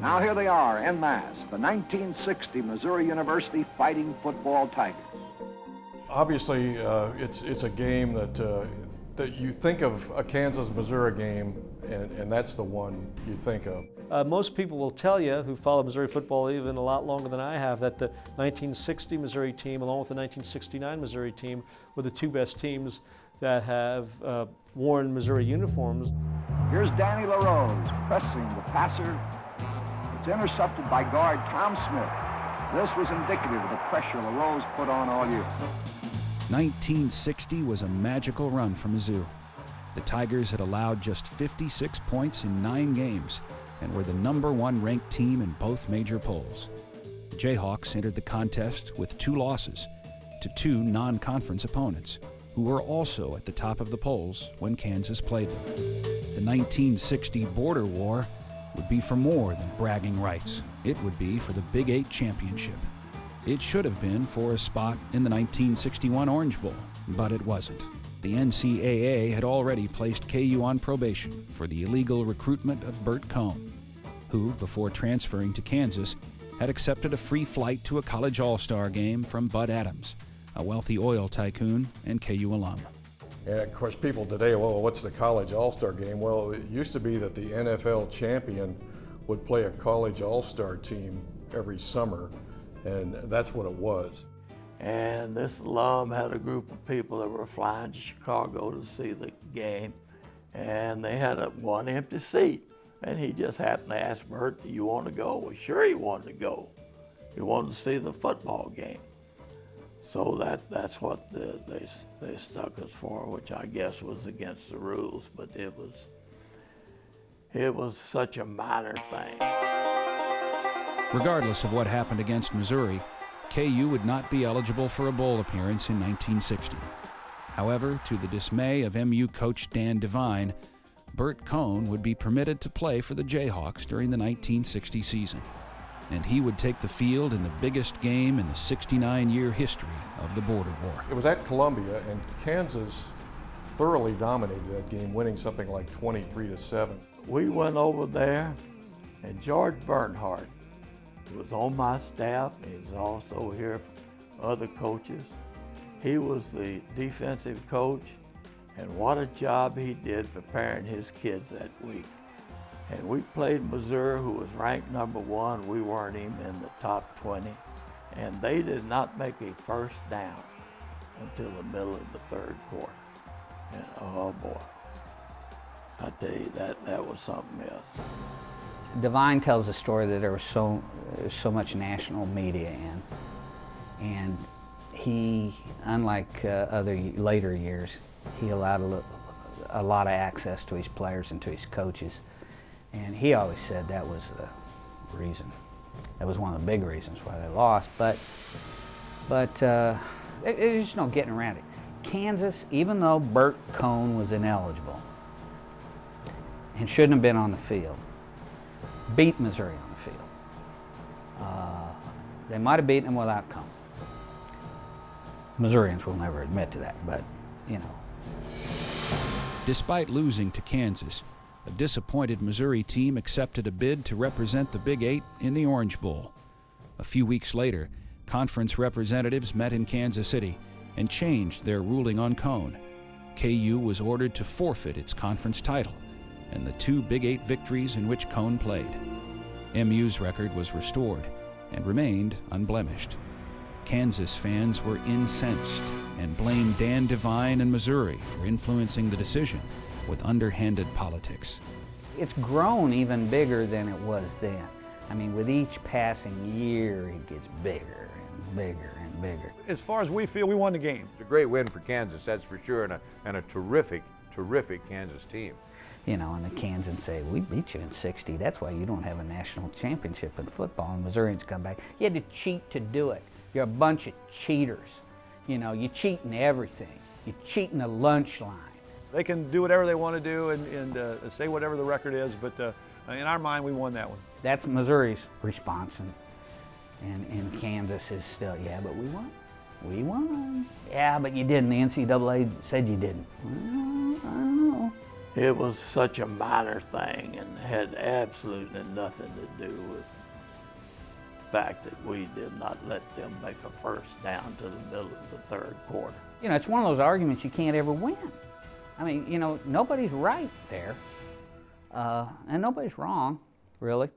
Now here they are en masse, the 1960 Missouri University Fighting Football Tigers. Obviously, it's a game that you think of a Kansas-Missouri game, and that's the one you think of. Most people will tell you, who follow Missouri football even a lot longer than I have, that the 1960 Missouri team, along with the 1969 Missouri team, were the two best teams that have worn Missouri uniforms. Here's Danny LaRose pressing the passer. It's intercepted by guard Tom Smith. This was indicative of the pressure LaRose put on all year. 1960 was a magical run for Mizzou. The Tigers had allowed just 56 points in 9 games and were the #1 ranked team in both major polls. The Jayhawks entered the contest with 2 losses to 2 non-conference opponents, who were also at the top of the polls when Kansas played them. The 1960 border war would be for more than bragging rights. It would be for the Big 8 championship. It should have been for a spot in the 1961 Orange Bowl, but it wasn't. The NCAA had already placed KU on probation for the illegal recruitment of Bert Cohn, who, before transferring to Kansas, had accepted a free flight to a college all-star game from Bud Adams, a wealthy oil tycoon and KU alum. And of course, people today, well, what's the college all-star game? Well, it used to be that the NFL champion would play a college all-star team every summer, and that's what it was. And this alum had a group of people that were flying to Chicago to see the game, and they had one empty seat. And he just happened to ask Bert, "Do you want to go?" Well, sure he wanted to go. He wanted to see the football game. So that's what they stuck us for, which I guess was against the rules, but it was such a minor thing. Regardless of what happened against Missouri, KU would not be eligible for a bowl appearance in 1960. However, to the dismay of MU coach Dan Devine, Bert Cohn would be permitted to play for the Jayhawks during the 1960 season, and he would take the field in the biggest game in the 69-year history of the border war. It was at Columbia, and Kansas thoroughly dominated that game, winning something like 23-7. We went over there, and George Bernhardt was on my staff. He was also here for other coaches. He was the defensive coach, and what a job he did preparing his kids that week. And we played Missouri, who was ranked #1. We weren't even in the top 20. And they did not make a first down until the middle of the 3rd quarter. And oh boy, I tell you, that was something else. Devine tells a story that there was so much national media in, and he, unlike other later years, he allowed a lot of access to his players and to his coaches, and he always said that was the reason. That was one of the big reasons why they lost. But there's just no getting around it. Kansas, even though Bert Cohn was ineligible and shouldn't have been on the field, beat Missouri on the field. They might have beaten them without Cohn. Missourians will never admit to that, but you know. Despite losing to Kansas, a disappointed Missouri team accepted a bid to represent the Big 8 in the Orange Bowl. A few weeks later, conference representatives met in Kansas City and changed their ruling on Cohn. KU was ordered to forfeit its conference title and the 2 Big 8 victories in which Cohn played. MU's record was restored and remained unblemished. Kansas fans were incensed and blamed Dan Devine and Missouri for influencing the decision with underhanded politics. It's grown even bigger than it was then. I mean, with each passing year, it gets bigger and bigger and bigger. As far as we feel, we won the game. It's a great win for Kansas, that's for sure, and a terrific Kansas team. You know, and the Kansans say, we beat you in 60. That's why you don't have a national championship in football. And Missourians come back. You had to cheat to do it. You're a bunch of cheaters. You know, you cheat in everything. You cheat in the lunch line. They can do whatever they want to do and say whatever the record is, but in our mind, we won that one. That's Missouri's response, and Kansas is still, yeah, but we won. We won. Yeah, but you didn't. The NCAA said you didn't. Well, I don't know. It was such a minor thing and had absolutely nothing to do with the fact that we did not let them make a first down to the middle of the third quarter. You know, it's one of those arguments you can't ever win. I mean, you know, nobody's right there, and nobody's wrong, really.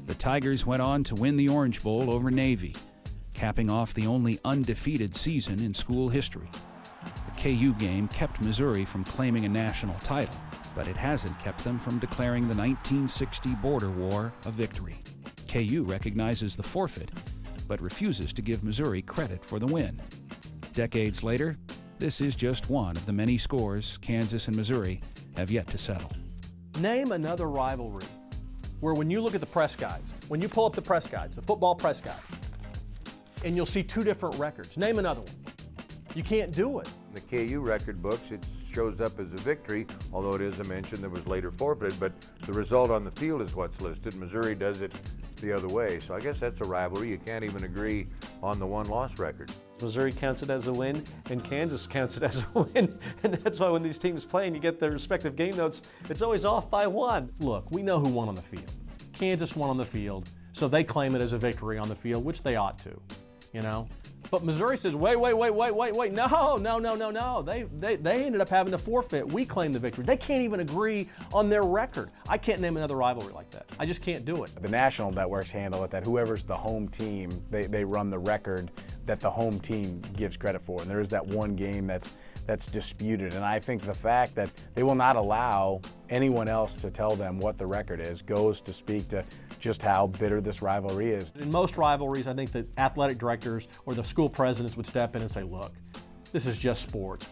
The Tigers went on to win the Orange Bowl over Navy, capping off the only undefeated season in school history. The KU game kept Missouri from claiming a national title, but it hasn't kept them from declaring the 1960 border war a victory. KU recognizes the forfeit, but refuses to give Missouri credit for the win. Decades later, this is just one of the many scores Kansas and Missouri have yet to settle. Name another rivalry where when you look at the press guides, when you pull up the press guides, the football press guides, and you'll see two different records. Name another one. You can't do it. In the KU record books, it shows up as a victory, although it is a mention that was later forfeited, but the result on the field is what's listed. Missouri does it the other way, so I guess that's a rivalry. You can't even agree on the one-loss record. Missouri counts it as a win, and Kansas counts it as a win. And that's why when these teams play and you get their respective game notes, it's always off by one. Look, we know who won on the field. Kansas won on the field, so they claim it as a victory on the field, which they ought to, you know. But Missouri says, wait, no. They ended up having to forfeit. We claim the victory. They can't even agree on their record. I can't name another rivalry like that. I just can't do it. The national networks handle it that whoever's the home team, they run the record that the home team gives credit for. And there is that one game that's disputed. And I think the fact that they will not allow anyone else to tell them what the record is goes to speak to just how bitter this rivalry is. In most rivalries, I think that athletic directors or the school presidents would step in and say, look, this is just sports.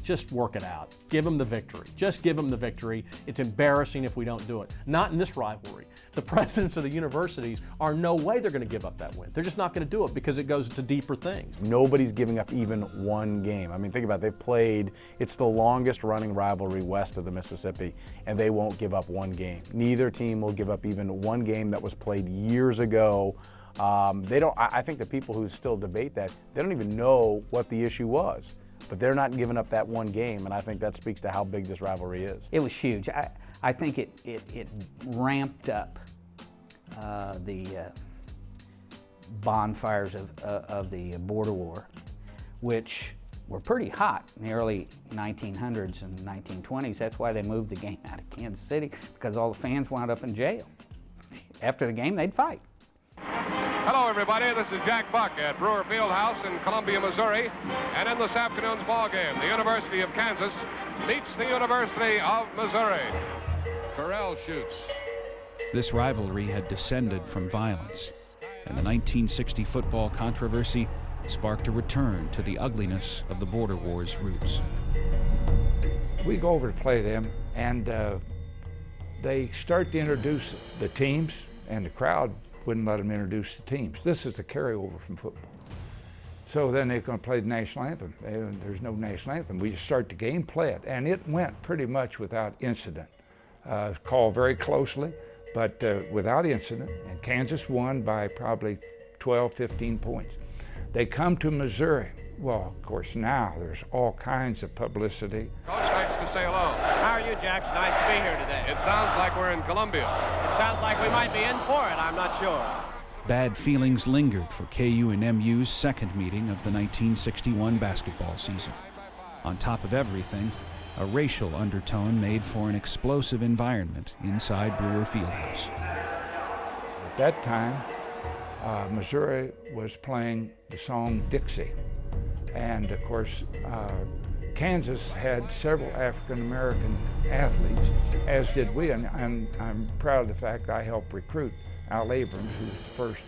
Just work it out. Give them the victory. Just give them the victory. It's embarrassing if we don't do it. Not in this rivalry. The presidents of the universities are no way they're going to give up that win. They're just not going to do it because it goes to deeper things. Nobody's giving up even one game. I mean, think about it. They've played, it's the longest running rivalry west of the Mississippi, and they won't give up one game. Neither team will give up even one game that was played years ago. I think the people who still debate that, they don't even know what the issue was. But they're not giving up that one game, and I think that speaks to how big this rivalry is. It was huge. I think it ramped up the bonfires of the border war, which were pretty hot in the early 1900s and 1920s. That's why they moved the game out of Kansas City, because all the fans wound up in jail. After the game, they'd fight. Hello, everybody. This is Jack Buck at Brewer Fieldhouse in Columbia, Missouri. And in this afternoon's ball game, the University of Kansas meets the University of Missouri. Farrell shoots. This rivalry had descended from violence, and the 1960 football controversy sparked a return to the ugliness of the border war's roots. We go over to play them, and they start to introduce the teams, and the crowd wouldn't let them introduce the teams. This is a carryover from football. So then they're going to play the national anthem. There's no national anthem. We just start the game, play it, and it went pretty much without incident. Called very closely, but without incident, and Kansas won by probably 12, 15 points. They come to Missouri. Well, of course, now there's all kinds of publicity. Coach likes to say hello. How are you, Jack? It's nice to be here today. It sounds like we're in Columbia. It sounds like we might be in for it. I'm not sure. Bad feelings lingered for KU and MU's second meeting of the 1961 basketball season. On top of everything, a racial undertone made for an explosive environment inside Brewer Fieldhouse. At that time, Missouri was playing the song Dixie. And of course, Kansas had several African-American athletes, as did we, and I'm proud of the fact I helped recruit Al Abrams, who was the first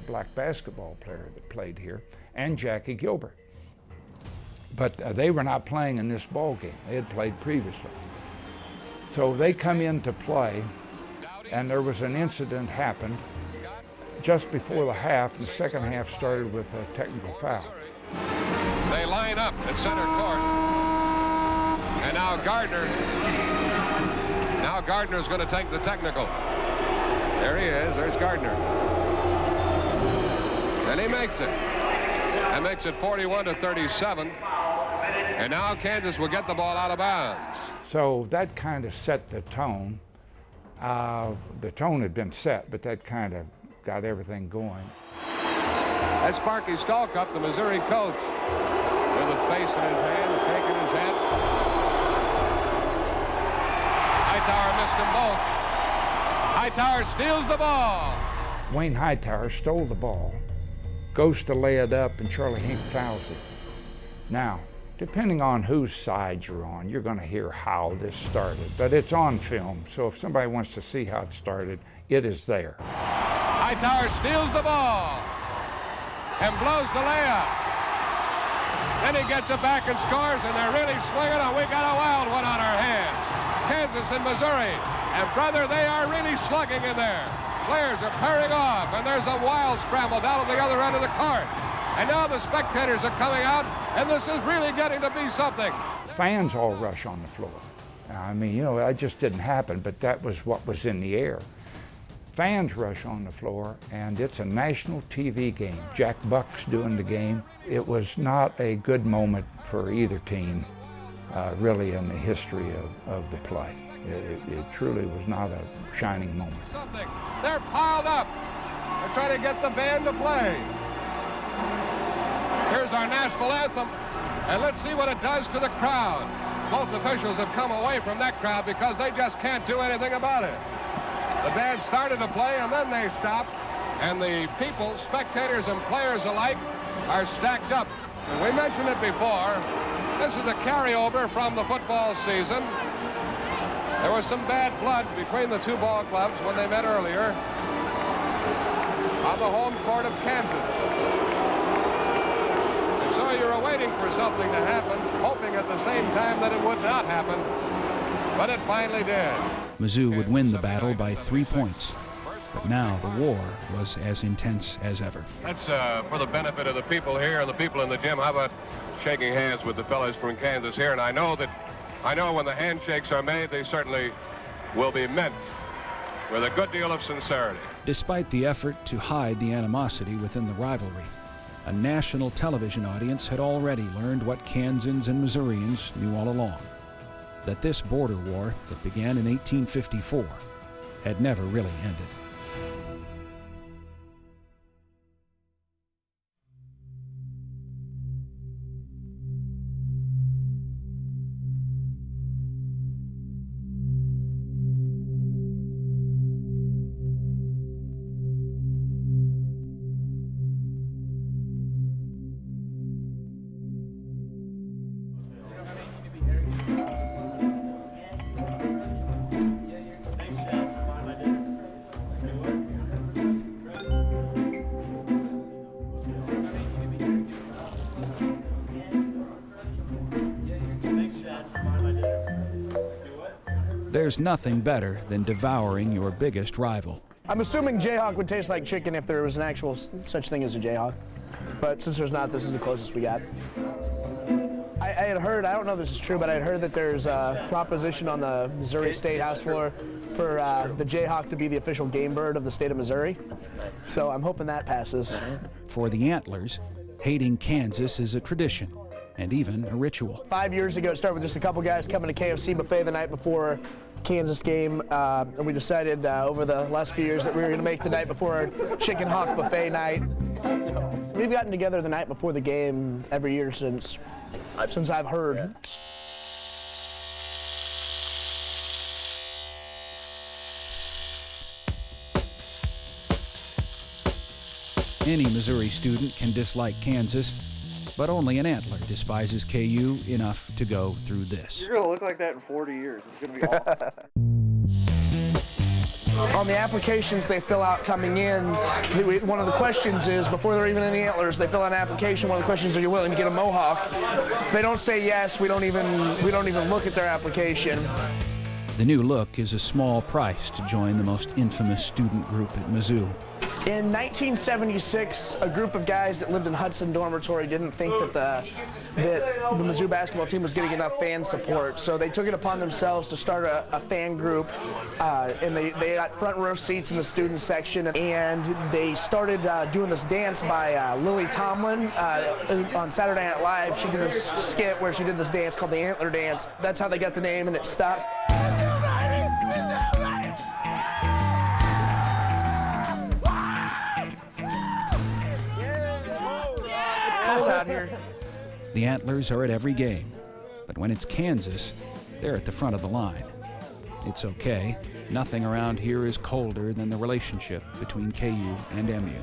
black basketball player that played here, and Jackie Gilbert. but they were not playing in this ball game. They had played previously. So they come in to play, and there was an incident happened just before the half. The second half started with a technical foul. They line up at center court. And now Gardner's going to take the technical. There he is. There's Gardner. And he makes it. And makes it 41-37. And now Kansas will get the ball out of bounds. So that kind of set the tone. The tone had been set, but that kind of got everything going. That's Sparky Stalcup, the Missouri coach, with his face in his hand, shaking his head. Hightower missed them both. Hightower steals the ball. Wayne Hightower stole the ball, goes to lay it up, and Charlie Hink fouls it. Now, depending on whose side you're on, you're going to hear how this started. But it's on film, so if somebody wants to see how it started, it is there. Hightower steals the ball and blows the layup. Then he gets it back and scores, and they're really swinging, and we got a wild one on our hands. Kansas and Missouri, and brother, they are really slugging in there. Players are pairing off, and there's a wild scramble down at the other end of the court. And now the spectators are coming out, and this is really getting to be something. Fans all rush on the floor. I mean, you know, that just didn't happen, but that was what was in the air. Fans rush on the floor, and it's a national TV game. Jack Buck's doing the game. It was not a good moment for either team, really, in the history of the play. It truly was not a shining moment. They're piled up. They're trying to get the band to play. Here's our national anthem, and let's see what it does to the crowd. Both officials have come away from that crowd because they just can't do anything about it. The band started to play, and then they stopped, and the people, spectators and players alike, are stacked up. And we mentioned it before. This is a carryover from the football season. There was some bad blood between the two ball clubs when they met earlier on the home court of Kansas. And so you were waiting for something to happen, hoping at the same time that it would not happen, but it finally did. Mizzou would win the battle by 3 points, but now the war was as intense as ever. That's for the benefit of the people here and the people in the gym. How about shaking hands with the fellows from Kansas here? And I know when the handshakes are made, they certainly will be meant with a good deal of sincerity. Despite the effort to hide the animosity within the rivalry, a national television audience had already learned what Kansans and Missourians knew all along: that this border war that began in 1854 had never really ended. There's nothing better than devouring your biggest rival. I'm assuming Jayhawk would taste like chicken if there was an actual such thing as a Jayhawk. But since there's not, this is the closest we got. I had heard, I don't know if this is true, but I had heard that there's a proposition on the Missouri State House floor for the Jayhawk to be the official game bird of the state of Missouri. So I'm hoping that passes. For the Antlers, hating Kansas is a tradition and even a ritual. 5 years ago, it started with just a couple guys coming to KFC buffet the night before the Kansas game, and we decided over the last few years that we were going to make the night before our Chicken Hawk buffet night. We've gotten together the night before the game every year since I've heard. Any Missouri student can dislike Kansas, but only an Antler despises KU enough to go through this. You're going to look like that in 40 years. It's going to be awful. On the applications they fill out coming in, one of the questions is, before they're even in the Antlers, they fill out an application. One of the questions, are you willing to get a mohawk? If they don't say yes, we don't even look at their application. The new look is a small price to join the most infamous student group at Mizzou. In 1976, a group of guys that lived in Hudson Dormitory didn't think that the Mizzou basketball team was getting enough fan support, so they took it upon themselves to start a fan group, and they got front row seats in the student section, and they started doing this dance by Lily Tomlin on Saturday Night Live. She did this skit where she did this dance called the Antler Dance. That's how they got the name, and it stuck. Out here. The Antlers are at every game, but when it's Kansas, they're at the front of the line. It's okay. Nothing around here is colder than the relationship between KU and MU.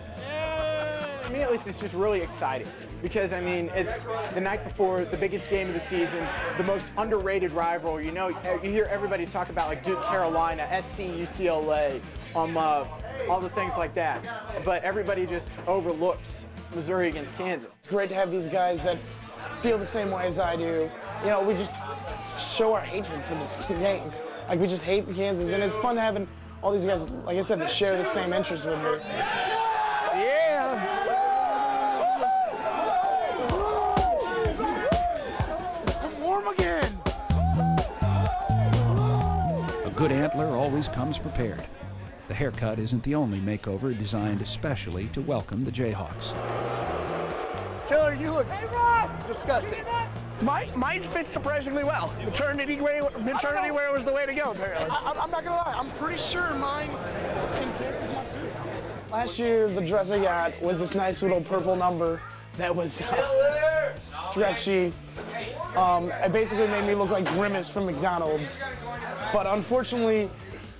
To me, at least, it's just really exciting because, I mean, it's the night before the biggest game of the season, the most underrated rivalry. You know, you hear everybody talk about like Duke, Carolina, SC, UCLA, all the things like that, but everybody just overlooks Missouri against Kansas. It's great to have these guys that feel the same way as I do. You know, we just show our hatred for this game. Like, we just hate Kansas, and it's fun having all these guys, like I said, that share the same interests with me. Yeah! I'm warm again! A good Antler always comes prepared. The haircut isn't the only makeover designed especially to welcome the Jayhawks. Taylor, you look disgusting. Mine fits surprisingly well. Maternity wear was the way to go, apparently. I'm not gonna lie, I'm pretty sure mine. Last year, the dress I got was this nice little purple number that was stretchy. It basically made me look like Grimace from McDonald's. But unfortunately,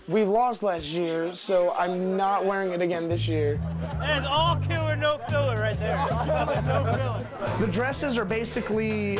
we lost last year, so I'm not wearing it again this year. That is all killer, no filler right there. No filler. The dresses are basically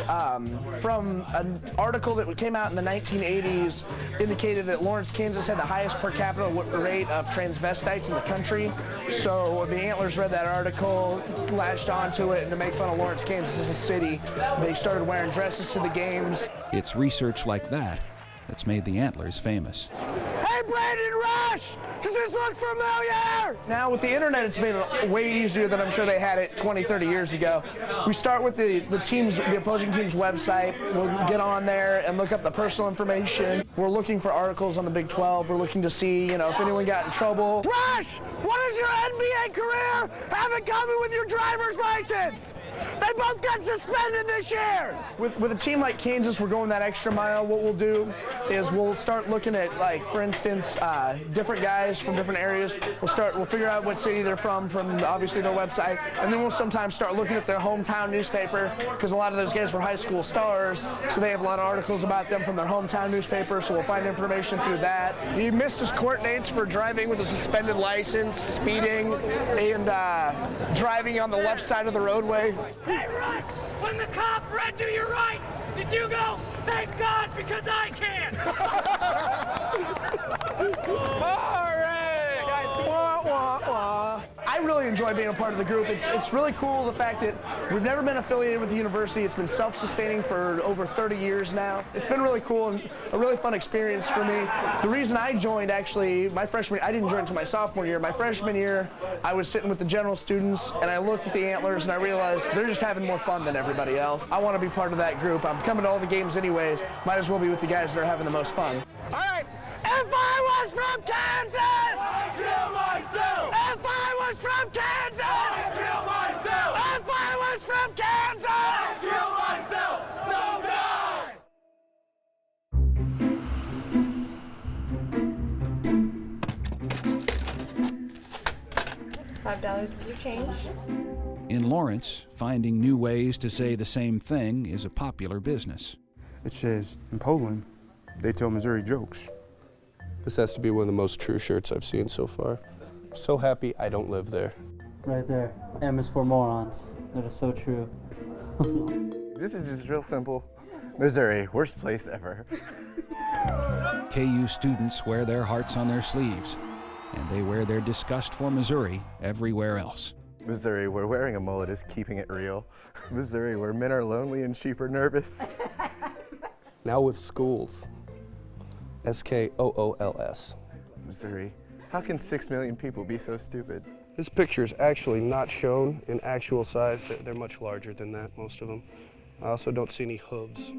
from an article that came out in the 1980s, indicated that Lawrence, Kansas had the highest per capita rate of transvestites in the country. So the Antlers read that article, latched onto it, and to make fun of Lawrence, Kansas as a city, they started wearing dresses to the games. It's research like that that's made the Antlers famous. Hey, Brandon Rush! Does this look familiar? Now, with the internet, it's made it way easier than I'm sure they had it 20, 30 years ago. We start with the opposing team's website. We'll get on there and look up the personal information. We're looking for articles on the Big 12. We're looking to see, if anyone got in trouble. Rush! What does your NBA career have in common with your driver's license? They both got suspended this year! With a team like Kansas, we're going that extra mile. What we'll do is we'll start looking at, for instance, different guys from different areas. We'll figure out what city they're from obviously their website, and then we'll sometimes start looking at their hometown newspaper, because a lot of those guys were high school stars, so they have a lot of articles about them from their hometown newspaper, so we'll find information through that. He missed his court dates for driving with a suspended license, speeding, and driving on the left side of the roadway. Hey, Rush! When the cop read to your rights, did you go, thank God, because I can't? All right, guys. Wah, wah, wah. I really enjoy being a part of the group. It's really cool, the fact that we've never been affiliated with the university. It's been self-sustaining for over 30 years now. It's been really cool and a really fun experience for me. The reason I joined, actually, my freshman, I didn't join until my sophomore year. My freshman year, I was sitting with the general students, and I looked at the Antlers, and I realized they're just having more fun than everybody else. I want to be part of that group. I'm coming to all the games anyways. Might as well be with the guys that are having the most fun. All right. If I was from Kansas, I'd kill myself. If I was from Kansas, I'd kill myself. If I was from Kansas, I'd kill myself. So $5 is your change. In Lawrence, finding new ways to say the same thing is a popular business. It says, in Poland, they tell Missouri jokes. This has to be one of the most true shirts I've seen so far. I'm so happy I don't live there. Right there. M is for morons. That is so true. This is just real simple. Missouri, worst place ever. KU students wear their hearts on their sleeves. and they wear their disgust for Missouri everywhere else. Missouri, where wearing a mullet is keeping it real. Missouri, where men are lonely and sheep are nervous. Now with schools. SKOOLS. Missouri, how can 6 million people be so stupid? This picture is actually not shown in actual size. They're much larger than that, most of them. I also don't see any hooves.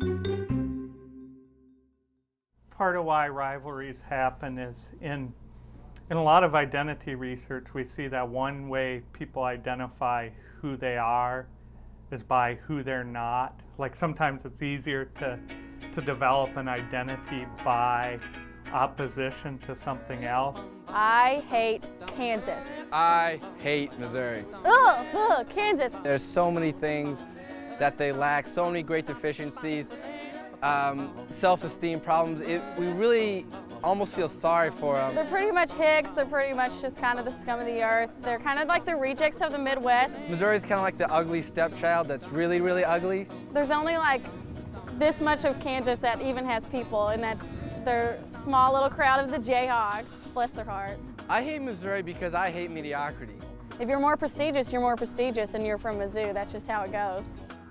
Part of why rivalries happen is in a lot of identity research, we see that one way people identify who they are is by who they're not. Like sometimes it's easier to develop an identity by opposition to something else. I hate Kansas. I hate Missouri. Ugh, Kansas. There's so many things that they lack, so many great deficiencies, self-esteem problems. We really almost feel sorry for them. They're pretty much hicks. They're pretty much just kind of the scum of the earth. They're kind of like the rejects of the Midwest. Missouri's kind of like the ugly stepchild that's really, really ugly. There's only like this much of Kansas that even has people, and that's their small little crowd of the Jayhawks. Bless their heart. I hate Missouri because I hate mediocrity. If you're more prestigious, you're more prestigious, and you're from Mizzou. That's just how it goes.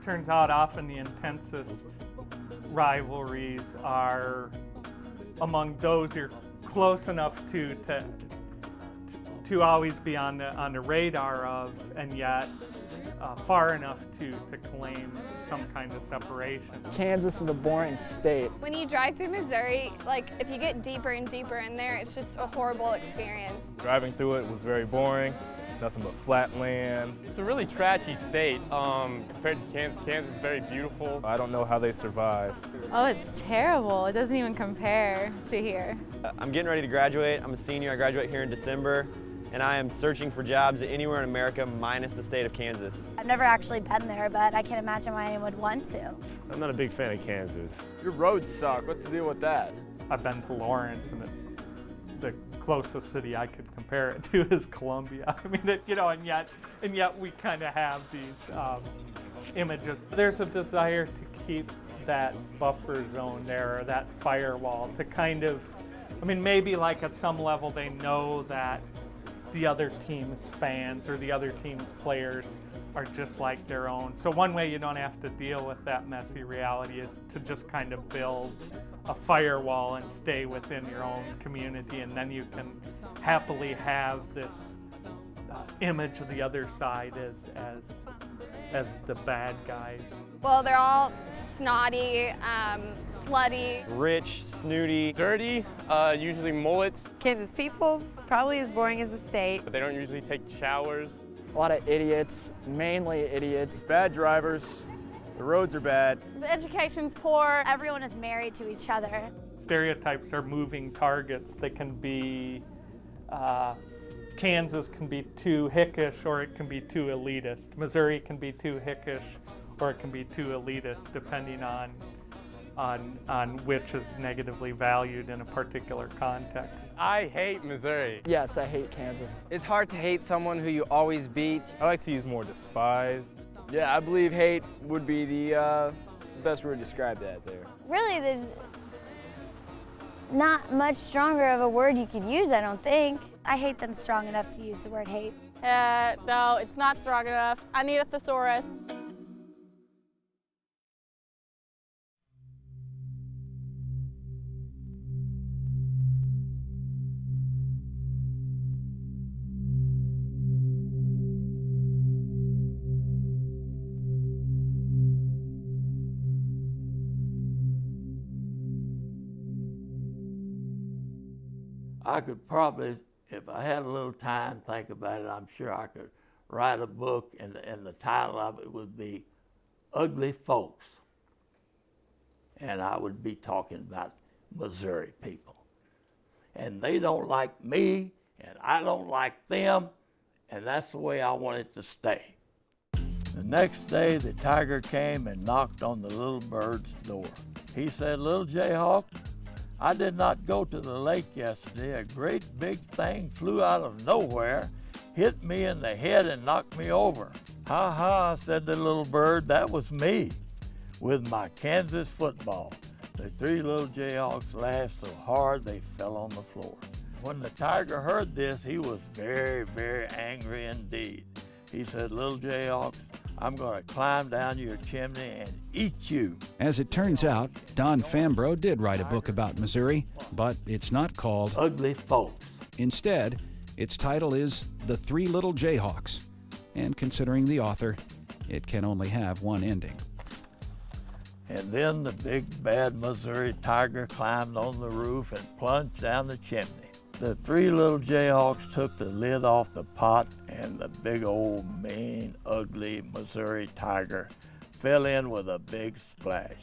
Turns out often the intensest rivalries are among those you're close enough to always be on the radar of, and yet far enough to claim some kind of separation. Kansas is a boring state. When you drive through Missouri, like if you get deeper and deeper in there, it's just a horrible experience. Driving through it was very boring. Nothing but flat land. It's a really trashy state compared to Kansas. Kansas is very beautiful. I don't know how they survive. Oh, it's terrible. It doesn't even compare to here. I'm getting ready to graduate. I'm a senior. I graduate here in December, and I am searching for jobs anywhere in America minus the state of Kansas. I've never actually been there, but I can't imagine why anyone would want to. I'm not a big fan of Kansas. Your roads suck. What's the deal with that? I've been to Lawrence, and the closest city I could compare it to is Columbia. I mean, and yet we kind of have these images. There's a desire to keep that buffer zone there, or that firewall, to kind of, I mean, maybe like at some level they know that the other team's fans or the other team's players are just like their own. So one way you don't have to deal with that messy reality is to just kind of build a firewall and stay within your own community, and then you can happily have this image of the other side as the bad guys. Well, they're all snotty, slutty. Rich, snooty, dirty, usually mullets. Kansas people, probably as boring as the state. But they don't usually take showers. A lot of idiots, mainly idiots. Bad drivers. The roads are bad. The education's poor. Everyone is married to each other. Stereotypes are moving targets. They can be, Kansas can be too hickish, or it can be too elitist. Missouri can be too hickish, or it can be too elitist, depending on which is negatively valued in a particular context. I hate Missouri. Yes, I hate Kansas. It's hard to hate someone who you always beat. I like to use more despise. Yeah, I believe hate would be the best word to describe that there. Really, there's not much stronger of a word you could use, I don't think. I hate them strong enough to use the word hate. No, it's not strong enough. I need a thesaurus. I could probably, if I had a little time, think about it. I'm sure I could write a book, and the title of it would be Ugly Folks. And I would be talking about Missouri people. And they don't like me, and I don't like them, and that's the way I want it to stay. The next day, the tiger came and knocked on the little bird's door. He said, "Little Jayhawk, I did not go to the lake yesterday. A great big thing flew out of nowhere, hit me in the head and knocked me over." "Ha ha," said the little bird, "that was me with my Kansas football." The three little Jayhawks laughed so hard they fell on the floor. When the tiger heard this, he was very, very angry indeed. He said, "Little Jayhawks, I'm going to climb down your chimney and eat you." As it turns out, Don Fambro did write a book about Missouri, but it's not called Ugly Folks. Instead, its title is The Three Little Jayhawks, and considering the author, it can only have one ending. And then the big bad Missouri tiger climbed on the roof and plunged down the chimney. The three little Jayhawks took the lid off the pot, and the big old mean, ugly Missouri tiger fell in with a big splash.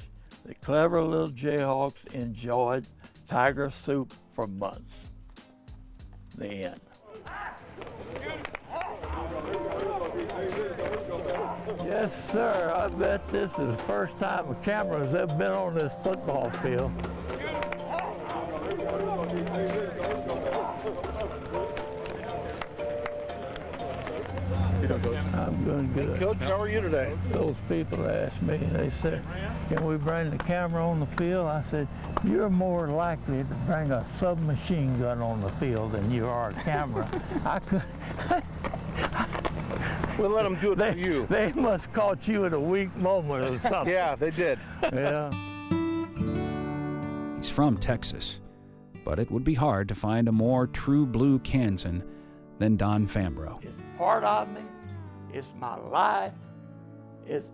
The clever little Jayhawks enjoyed tiger soup for months. The end. Yes, sir. I bet this is the first time a camera has ever been on this football field. I'm doing good. Coach, how are you today? Those people asked me, they said, "Can we bring the camera on the field?" I said, "You're more likely to bring a submachine gun on the field than you are a camera." I could. We'll let them do it for you. They must caught you at a weak moment or something. Yeah, they did. Yeah. He's from Texas, but it would be hard to find a more true blue Kansan than Don Fambro. It's part of me. It's my life. It's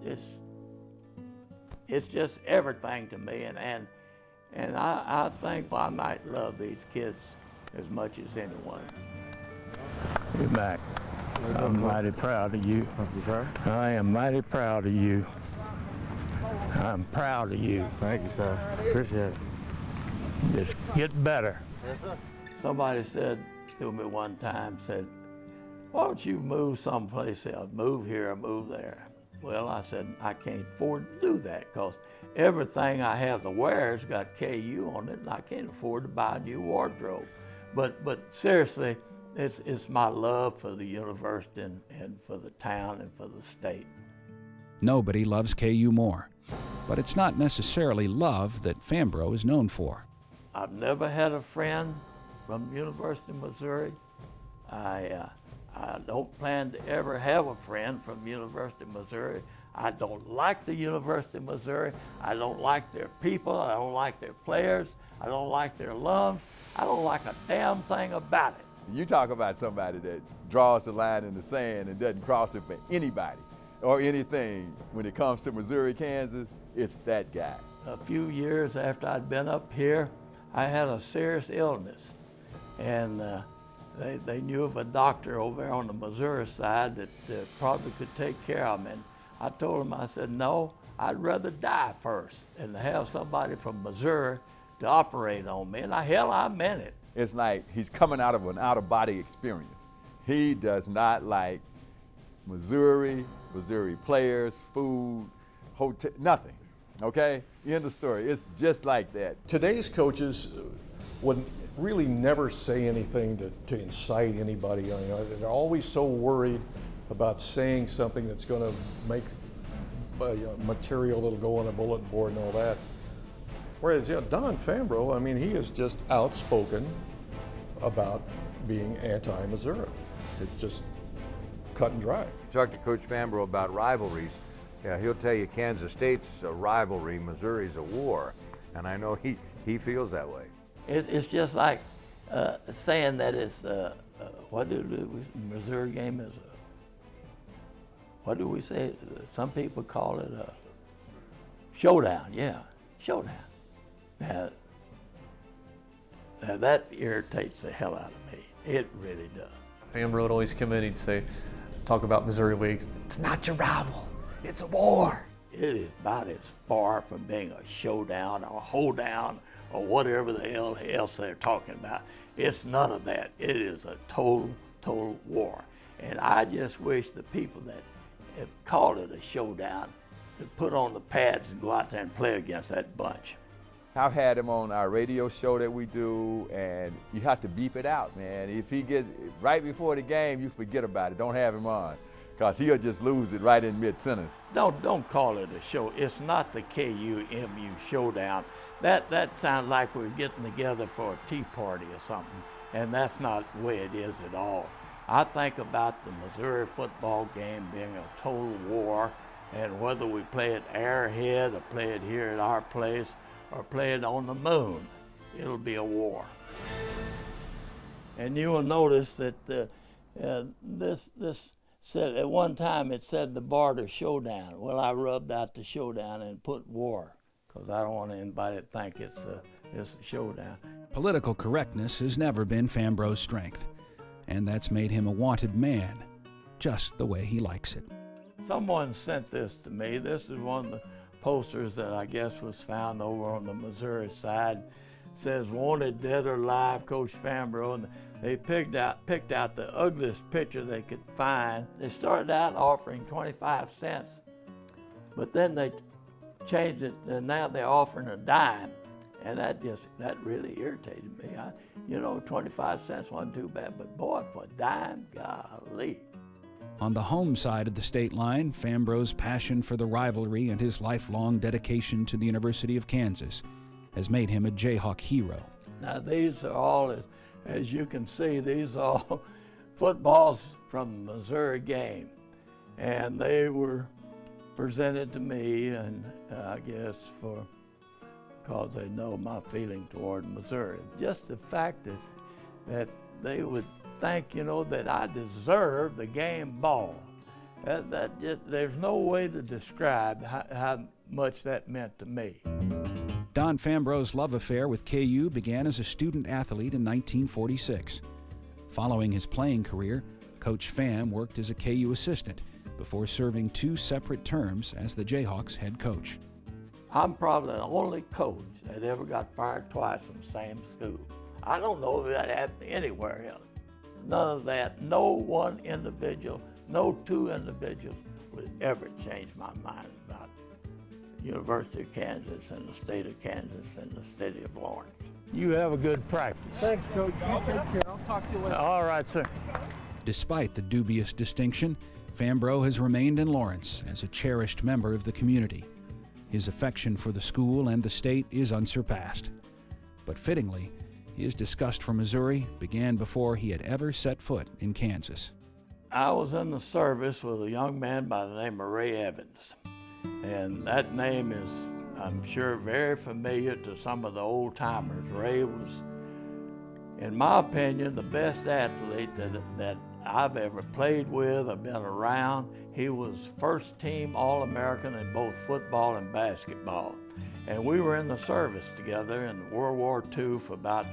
just everything to me, and I think I might love these kids as much as anyone. Hey, Mac, I'm mighty proud of you. I am mighty proud of you. I'm proud of you. Thank you, sir. Appreciate it. Just get better. Somebody said to me one time, said, "Why don't you move someplace else? Move here or move there?" Well, I said, I can't afford to do that because everything I have to wear has got KU on it, and I can't afford to buy a new wardrobe. But seriously, it's my love for the university and for the town and for the state. Nobody loves KU more, but it's not necessarily love that Fambro is known for. I've never had a friend from the University of Missouri. I don't plan to ever have a friend from the University of Missouri. I don't like the University of Missouri. I don't like their people. I don't like their players. I don't like their alums. I don't like a damn thing about it. You talk about somebody that draws the line in the sand and doesn't cross it for anybody or anything. When it comes to Missouri, Kansas, it's that guy. A few years after I'd been up here, I had a serious illness, and they knew of a doctor over there on the Missouri side that probably could take care of me. And I told him, I said, no, I'd rather die first than to have somebody from Missouri to operate on me. And I meant it. It's like he's coming out of an out-of-body experience. He does not like Missouri players, food, hotel, nothing, okay? End of story. It's just like that. Today's coaches would really never say anything to incite anybody. You know, they're always so worried about saying something that's going to make material that'll go on a bulletin board and all that. Whereas, Don Fambro, I mean, he is just outspoken about being anti-Missouri. It's just cut and dry. Talk to Coach Fambro about rivalries. Yeah, he'll tell you Kansas State's a rivalry, Missouri's a war, and I know he feels that way. It's just like saying that it's what do we, Missouri game is what do we say? Some people call it a showdown. Yeah, showdown. Now that irritates the hell out of me. It really does. Fambro would always come in, he'd say, talk about Missouri Week. It's not your rival, it's a war. It is about as far from being a showdown or a hoedown or whatever the hell else they're talking about. It's none of that. It is a total war. And I just wish the people that have called it a showdown could put on the pads and go out there and play against that bunch. I've had him on our radio show that we do, and you have to beep it out, man. If he gets, right before the game, you forget about it. Don't have him on, because he'll just lose it right in mid-sentence. Don't call it a show. It's not the KU-MU showdown. That sounds like we're getting together for a tea party or something. and that's not the way it is at all. I think about the Missouri football game being a total war, and whether we play at Arrowhead or play it here at our place or play it on the moon, it'll be a war. And you will notice that this said, at one time it said the Barter Showdown. Well, I rubbed out the showdown and put war, because I don't want anybody to think it's a showdown. Political correctness has never been Fambro's strength, and that's made him a wanted man, just the way he likes it. Someone sent this to me. This is one of the posters that I guess was found over on the Missouri side. It says, "Wanted dead or alive, Coach Fambro," and they picked out the ugliest picture they could find. They started out offering 25 cents, but then they changed it, and now they're offering a dime. And that really irritated me. 25 cents wasn't too bad, but boy, for a dime, golly. On the home side of the state line, Fambro's passion for the rivalry and his lifelong dedication to the University of Kansas has made him a Jayhawk hero. Now these are all, as you can see, these are all footballs from the Missouri game. And they were presented to me, and I guess because they know my feeling toward Missouri. Just the fact that they would think, that I deserve the game ball. There's no way to describe how much that meant to me. Don Fambro's love affair with KU began as a student athlete in 1946. Following his playing career, Coach Fam worked as a KU assistant before serving 2 separate terms as the Jayhawks head coach. I'm probably the only coach that ever got fired twice from the same school. I don't know if that happened anywhere else. None of that. No one individual, no 2 individuals would ever change my mind about the University of Kansas and the state of Kansas and the city of Lawrence. You have a good practice. Thanks, Coach. You take care. I'll talk to you later. All right, sir. Despite the dubious distinction, Fambro has remained in Lawrence as a cherished member of the community. His affection for the school and the state is unsurpassed. But fittingly, his disgust for Missouri began before he had ever set foot in Kansas. I was in the service with a young man by the name of Ray Evans. And that name is, I'm sure, very familiar to some of the old timers. Ray was, in my opinion, the best athlete that I've ever played with, I've been around. He was first team All-American in both football and basketball. And we were in the service together in World War II for about,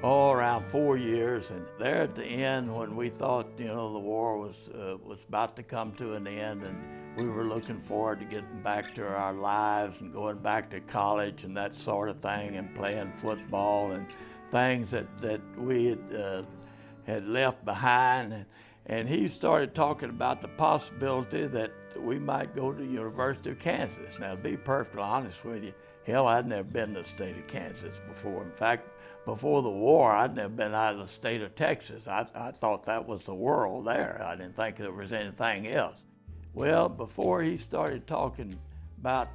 around 4 years. And there at the end, when we thought, the war was about to come to an end, and we were looking forward to getting back to our lives and going back to college and that sort of thing, and playing football and things that we had left behind. And he started talking about the possibility that we might go to the University of Kansas. Now, to be perfectly honest with you, hell, I'd never been to the state of Kansas before. In fact, before the war, I'd never been out of the state of Texas. I thought that was the world there. I didn't think there was anything else. Well, before he started talking about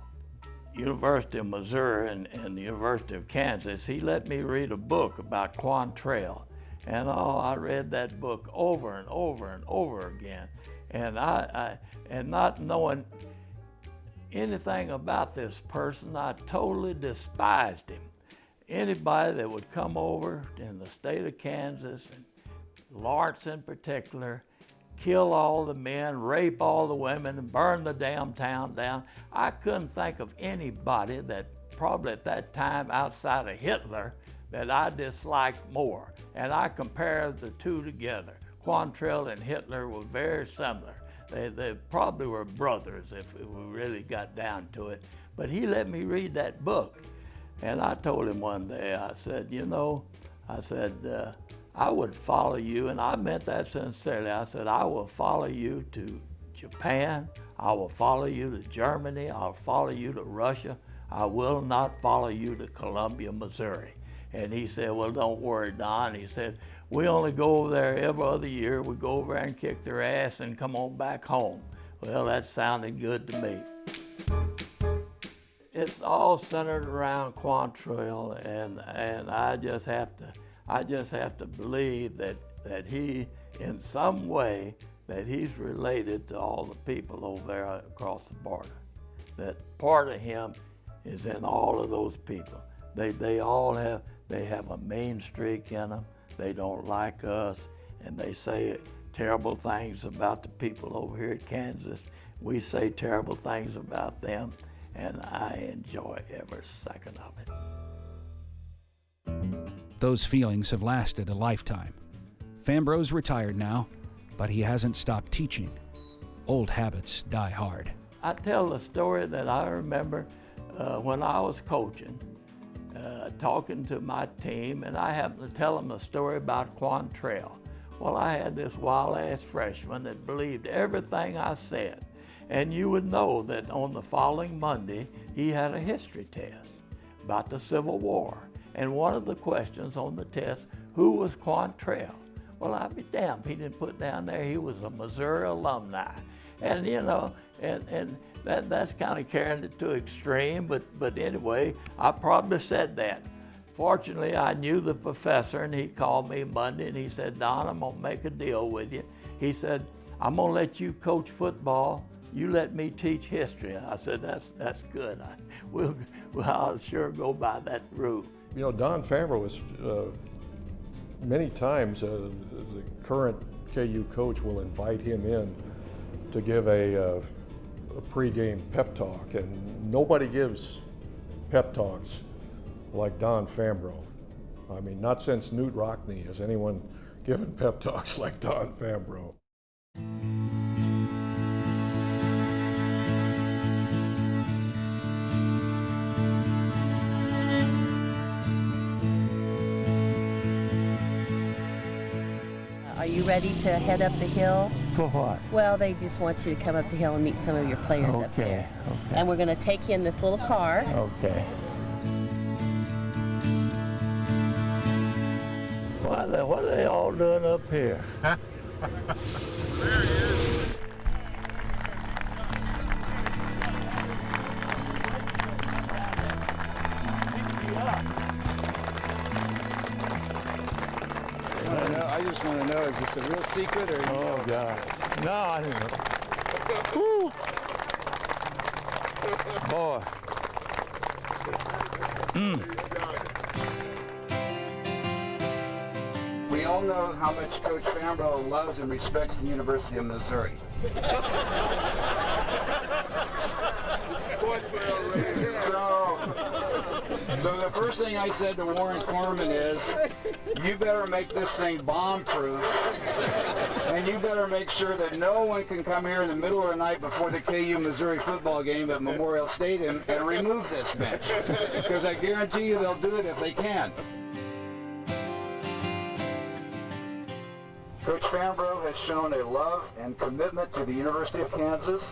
University of Missouri and the University of Kansas, he let me read a book about Quantrell. And I read that book over and over and over again. And and not knowing anything about this person, I totally despised him. Anybody that would come over in the state of Kansas, and Lawrence in particular, kill all the men, rape all the women, and burn the damn town down. I couldn't think of anybody that probably at that time outside of Hitler that I disliked more. And I compared the two together. Quantrell and Hitler were very similar. They probably were brothers if we really got down to it. But he let me read that book. And I told him one day, I said, I would follow you, and I meant that sincerely. I said, I will follow you to Japan. I will follow you to Germany. I'll follow you to Russia. I will not follow you to Columbia, Missouri. And he said, well, don't worry, Don. He said, we only go over there every other year. We go over there and kick their ass and come on back home. Well, that sounded good to me. It's all centered around Quantrell, and I just have to, I just have to believe that he, in some way, that he's related to all the people over there across the border. That part of him is in all of those people. They all have a mean streak in them. They don't like us, and they say terrible things about the people over here at Kansas. We say terrible things about them, and I enjoy every second of it. Those feelings have lasted a lifetime. Fambro's retired now, but he hasn't stopped teaching. Old habits die hard. I tell a story that I remember when I was coaching, talking to my team, and I happened to tell them a story about Quantrell. Well, I had this wild-ass freshman that believed everything I said. And you would know that on the following Monday, he had a history test about the Civil War. And one of the questions on the test, who was Quantrell? Well, I'd be damned if he didn't put down there he was a Missouri alumni. And you know, and that's kind of carrying it to extreme, but anyway, I probably said that. Fortunately, I knew the professor, and he called me Monday, and he said, Don, I'm gonna make a deal with you. He said, I'm gonna let you coach football, you let me teach history. And I said, that's good. I'll sure go by that route. You know, Don Fambro was, many times the current KU coach will invite him in to give a pregame pep talk, and nobody gives pep talks like Don Fambro. I mean, not since Newt Rockne has anyone given pep talks like Don Fambro. Are you ready to head up the hill? For what? Well, they just want you to come up the hill and meet some of your players up there. Okay. And we're going to take you in this little car. Okay. What are they all doing up here? There he is. I just want to know, is this a real secret or? Oh God! No, I didn't know. Woo. Boy. We all know how much Coach Fambro loves and respects the University of Missouri. So the first thing I said to Warren Corman is, you better make this thing bomb-proof, and you better make sure that no one can come here in the middle of the night before the KU Missouri football game at Memorial Stadium and remove this bench, because I guarantee you they'll do it if they can. Coach Fambro has shown a love and commitment to the University of Kansas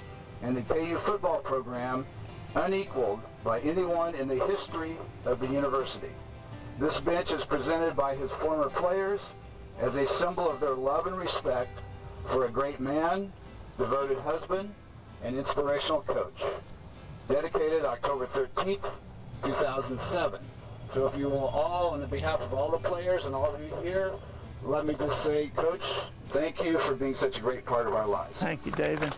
and the KU football program unequaled by anyone in the history of the university. This bench is presented by his former players as a symbol of their love and respect for a great man, devoted husband, and inspirational coach. Dedicated October 13th, 2007. So if you will all, on behalf of all the players and all of you here, let me just say, Coach, thank you for being such a great part of our lives. Thank you, David.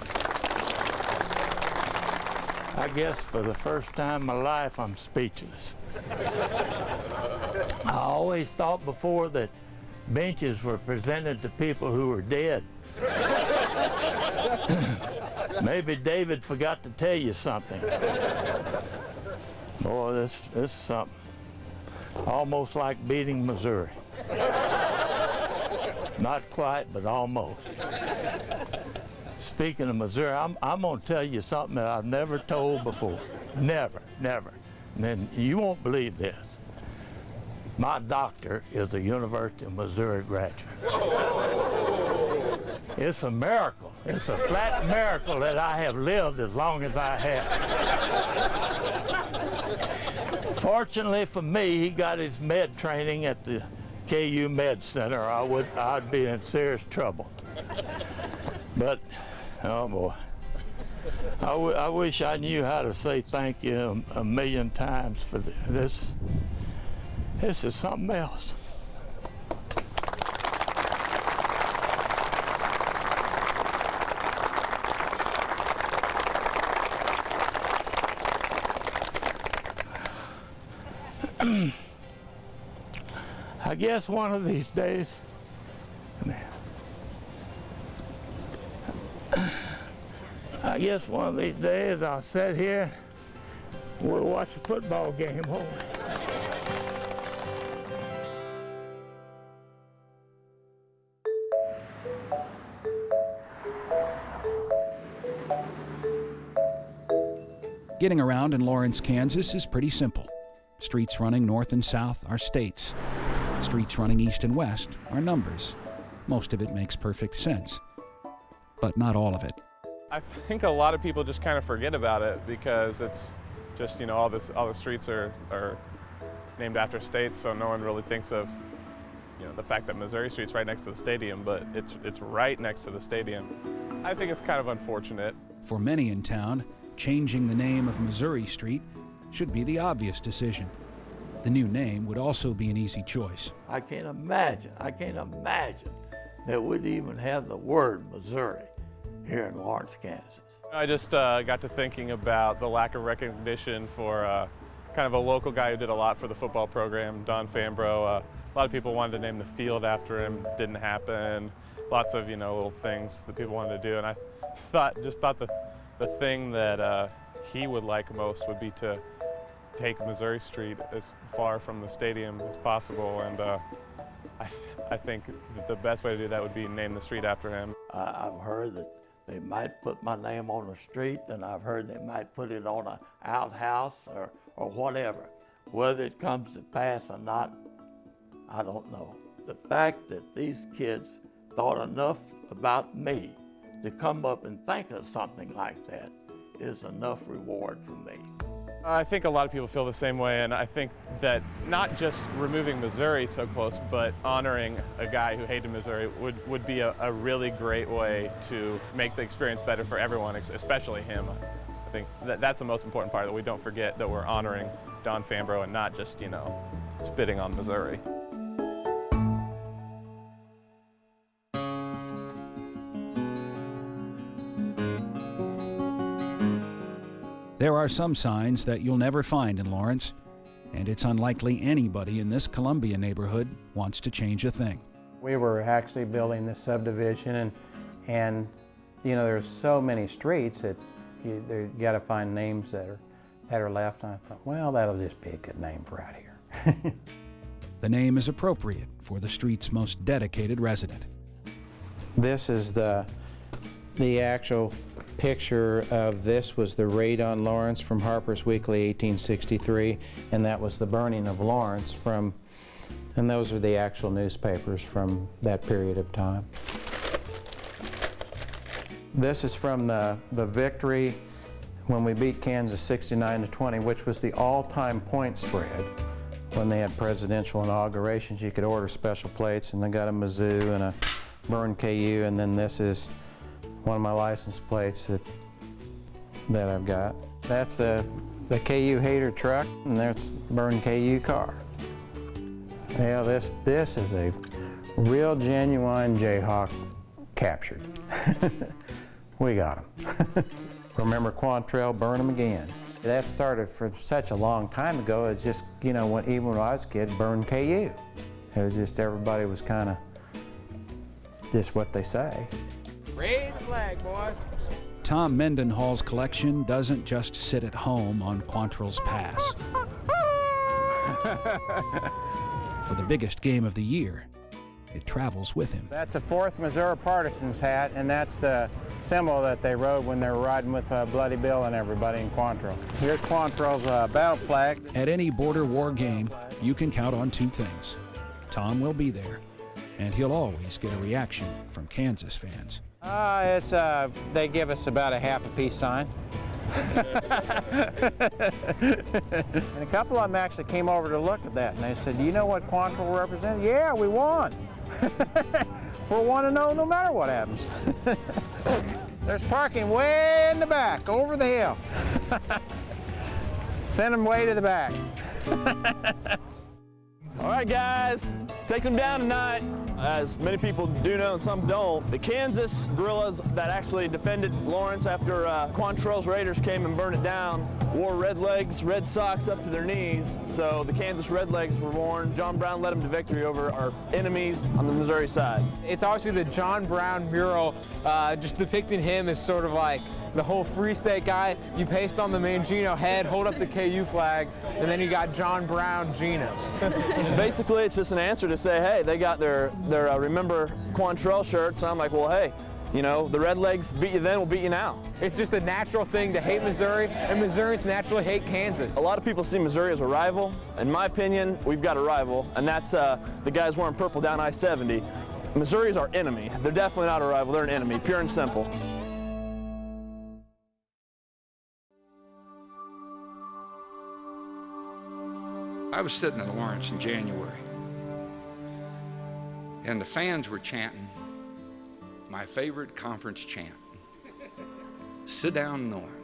I guess for the first time in my life, I'm speechless. I always thought before that benches were presented to people who were dead. Maybe David forgot to tell you something. Boy, this is something. Almost like beating Missouri. Not quite, but almost. Speaking of Missouri, I'm going to tell you something that I've never told before. Never. And then you won't believe this. My doctor is a University of Missouri graduate. It's a miracle. It's a flat miracle that I have lived as long as I have. Fortunately for me, he got his med training at the KU Med Center. I'd be in serious trouble. But, oh boy, I wish I knew how to say thank you a million times for this. This is something else. I guess one of these days, I'll sit here, we'll watch a football game, won't we? Getting around in Lawrence, Kansas is pretty simple. Streets running north and south are states. Streets running east and west are numbers. Most of it makes perfect sense, but not all of it. I think a lot of people just kind of forget about it because it's just, you know, all the streets are named after states, so no one really thinks of, you know, the fact that Missouri Street's right next to the stadium, but it's right next to the stadium. I think it's kind of unfortunate. For many in town, changing the name of Missouri Street should be the obvious decision. The new name would also be an easy choice. I can't imagine that we'd even have the word Missouri here in Lawrence, Kansas. I just got to thinking about the lack of recognition for kind of a local guy who did a lot for the football program, Don Fambro. A lot of people wanted to name the field after him, didn't happen. Lots of, you know, little things that people wanted to do, and I thought the thing that he would like most would be to take Missouri Street as far from the stadium as possible, and I think that the best way to do that would be name the street after him. I've heard that they might put my name on the street, and I've heard they might put it on an outhouse or whatever. Whether it comes to pass or not, I don't know. The fact that these kids thought enough about me to come up and think of something like that is enough reward for me. I think a lot of people feel the same way, and I think that not just removing Missouri so close, but honoring a guy who hated Missouri would be a really great way to make the experience better for everyone, especially him. I think that's the most important part, that we don't forget that we're honoring Don Fambro and not just, you know, spitting on Missouri. There are some signs that you'll never find in Lawrence, and it's unlikely anybody in this Columbia neighborhood wants to change a thing. We were actually building this subdivision, and you know, there's so many streets that you got to find names that are left. And I thought, well, that'll just be a good name for out here. The name is appropriate for the street's most dedicated resident. This is the actual picture of this was the raid on Lawrence from Harper's Weekly 1863, and that was the burning of Lawrence and those are the actual newspapers from that period of time. This is from the victory when we beat Kansas 69-20, which was the all-time point spread. When they had presidential inaugurations, you could order special plates, and they got a Mizzou and a Burn KU, and then this is one of my license plates that I've got. That's the KU Hater truck, and there's Burn KU car. Yeah, this is a real genuine Jayhawk captured. We got them. Remember Quantrell, burn them again. That started for such a long time ago. It's just, you know, even when I was a kid, Burn KU. It was just, everybody was kind of just what they say. Raise the flag, boys. Tom Mendenhall's collection doesn't just sit at home on Quantrell's Pass. For the biggest game of the year, it travels with him. That's a 4th Missouri Partisans hat, and that's the symbol that they rode when they were riding with Bloody Bill and everybody in Quantrell. Here's Quantrell's battle flag. At any border war game, you can count on two things. Tom will be there, and he'll always get a reaction from Kansas fans. They give us about a half a peace sign. And a couple of them actually came over to look at that, and they said, do you know what Quantrell represents? Yeah, we won. We're 1-0 no matter what happens. There's parking way in the back, over the hill. Send them way to the back. All right, guys, take them down tonight. As many people do know and some don't, the Kansas guerrillas that actually defended Lawrence after Quantrell's Raiders came and burned it down wore red legs, red socks up to their knees. So the Kansas Redlegs were worn. John Brown led them to victory over our enemies on the Missouri side. It's obviously the John Brown mural, just depicting him as sort of like the whole Free State guy. You paste on the Mangino head, hold up the KU flags, and then you got John Brown Gino. Basically, it's just an answer to say, hey, they got their Remember Quantrell shirts. I'm like, well, hey, you know, the Redlegs beat you then, will beat you now. It's just a natural thing to hate Missouri, and Missourians naturally hate Kansas. A lot of people see Missouri as a rival. In my opinion, we've got a rival, and that's the guys wearing purple down I-70. Missouri is our enemy. They're definitely not a rival, they're an enemy, pure and simple. I was sitting in Lawrence in January, and the fans were chanting my favorite conference chant, "Sit down, Norm."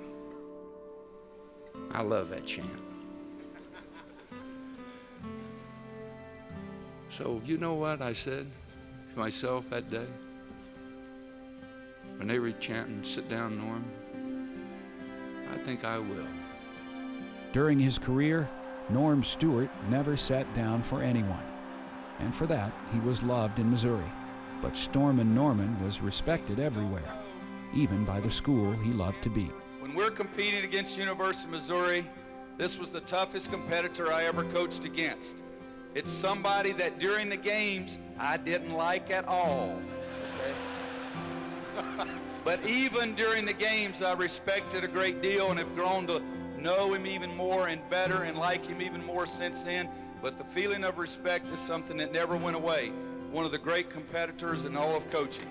I love that chant. So you know what I said to myself that day when they were chanting, "Sit down, Norm"? I think I will. During his career, Norm Stewart never sat down for anyone, and for that he was loved in Missouri. But Stormin' Norman was respected everywhere, even by the school he loved to beat. When we're competing against University of Missouri, this was the toughest competitor I ever coached against. It's somebody that during the games I didn't like at all. Okay? But even during the games I respected a great deal and have grown to know him even more and better and like him even more since then. But the feeling of respect is something that never went away. One of the great competitors in all of coaching.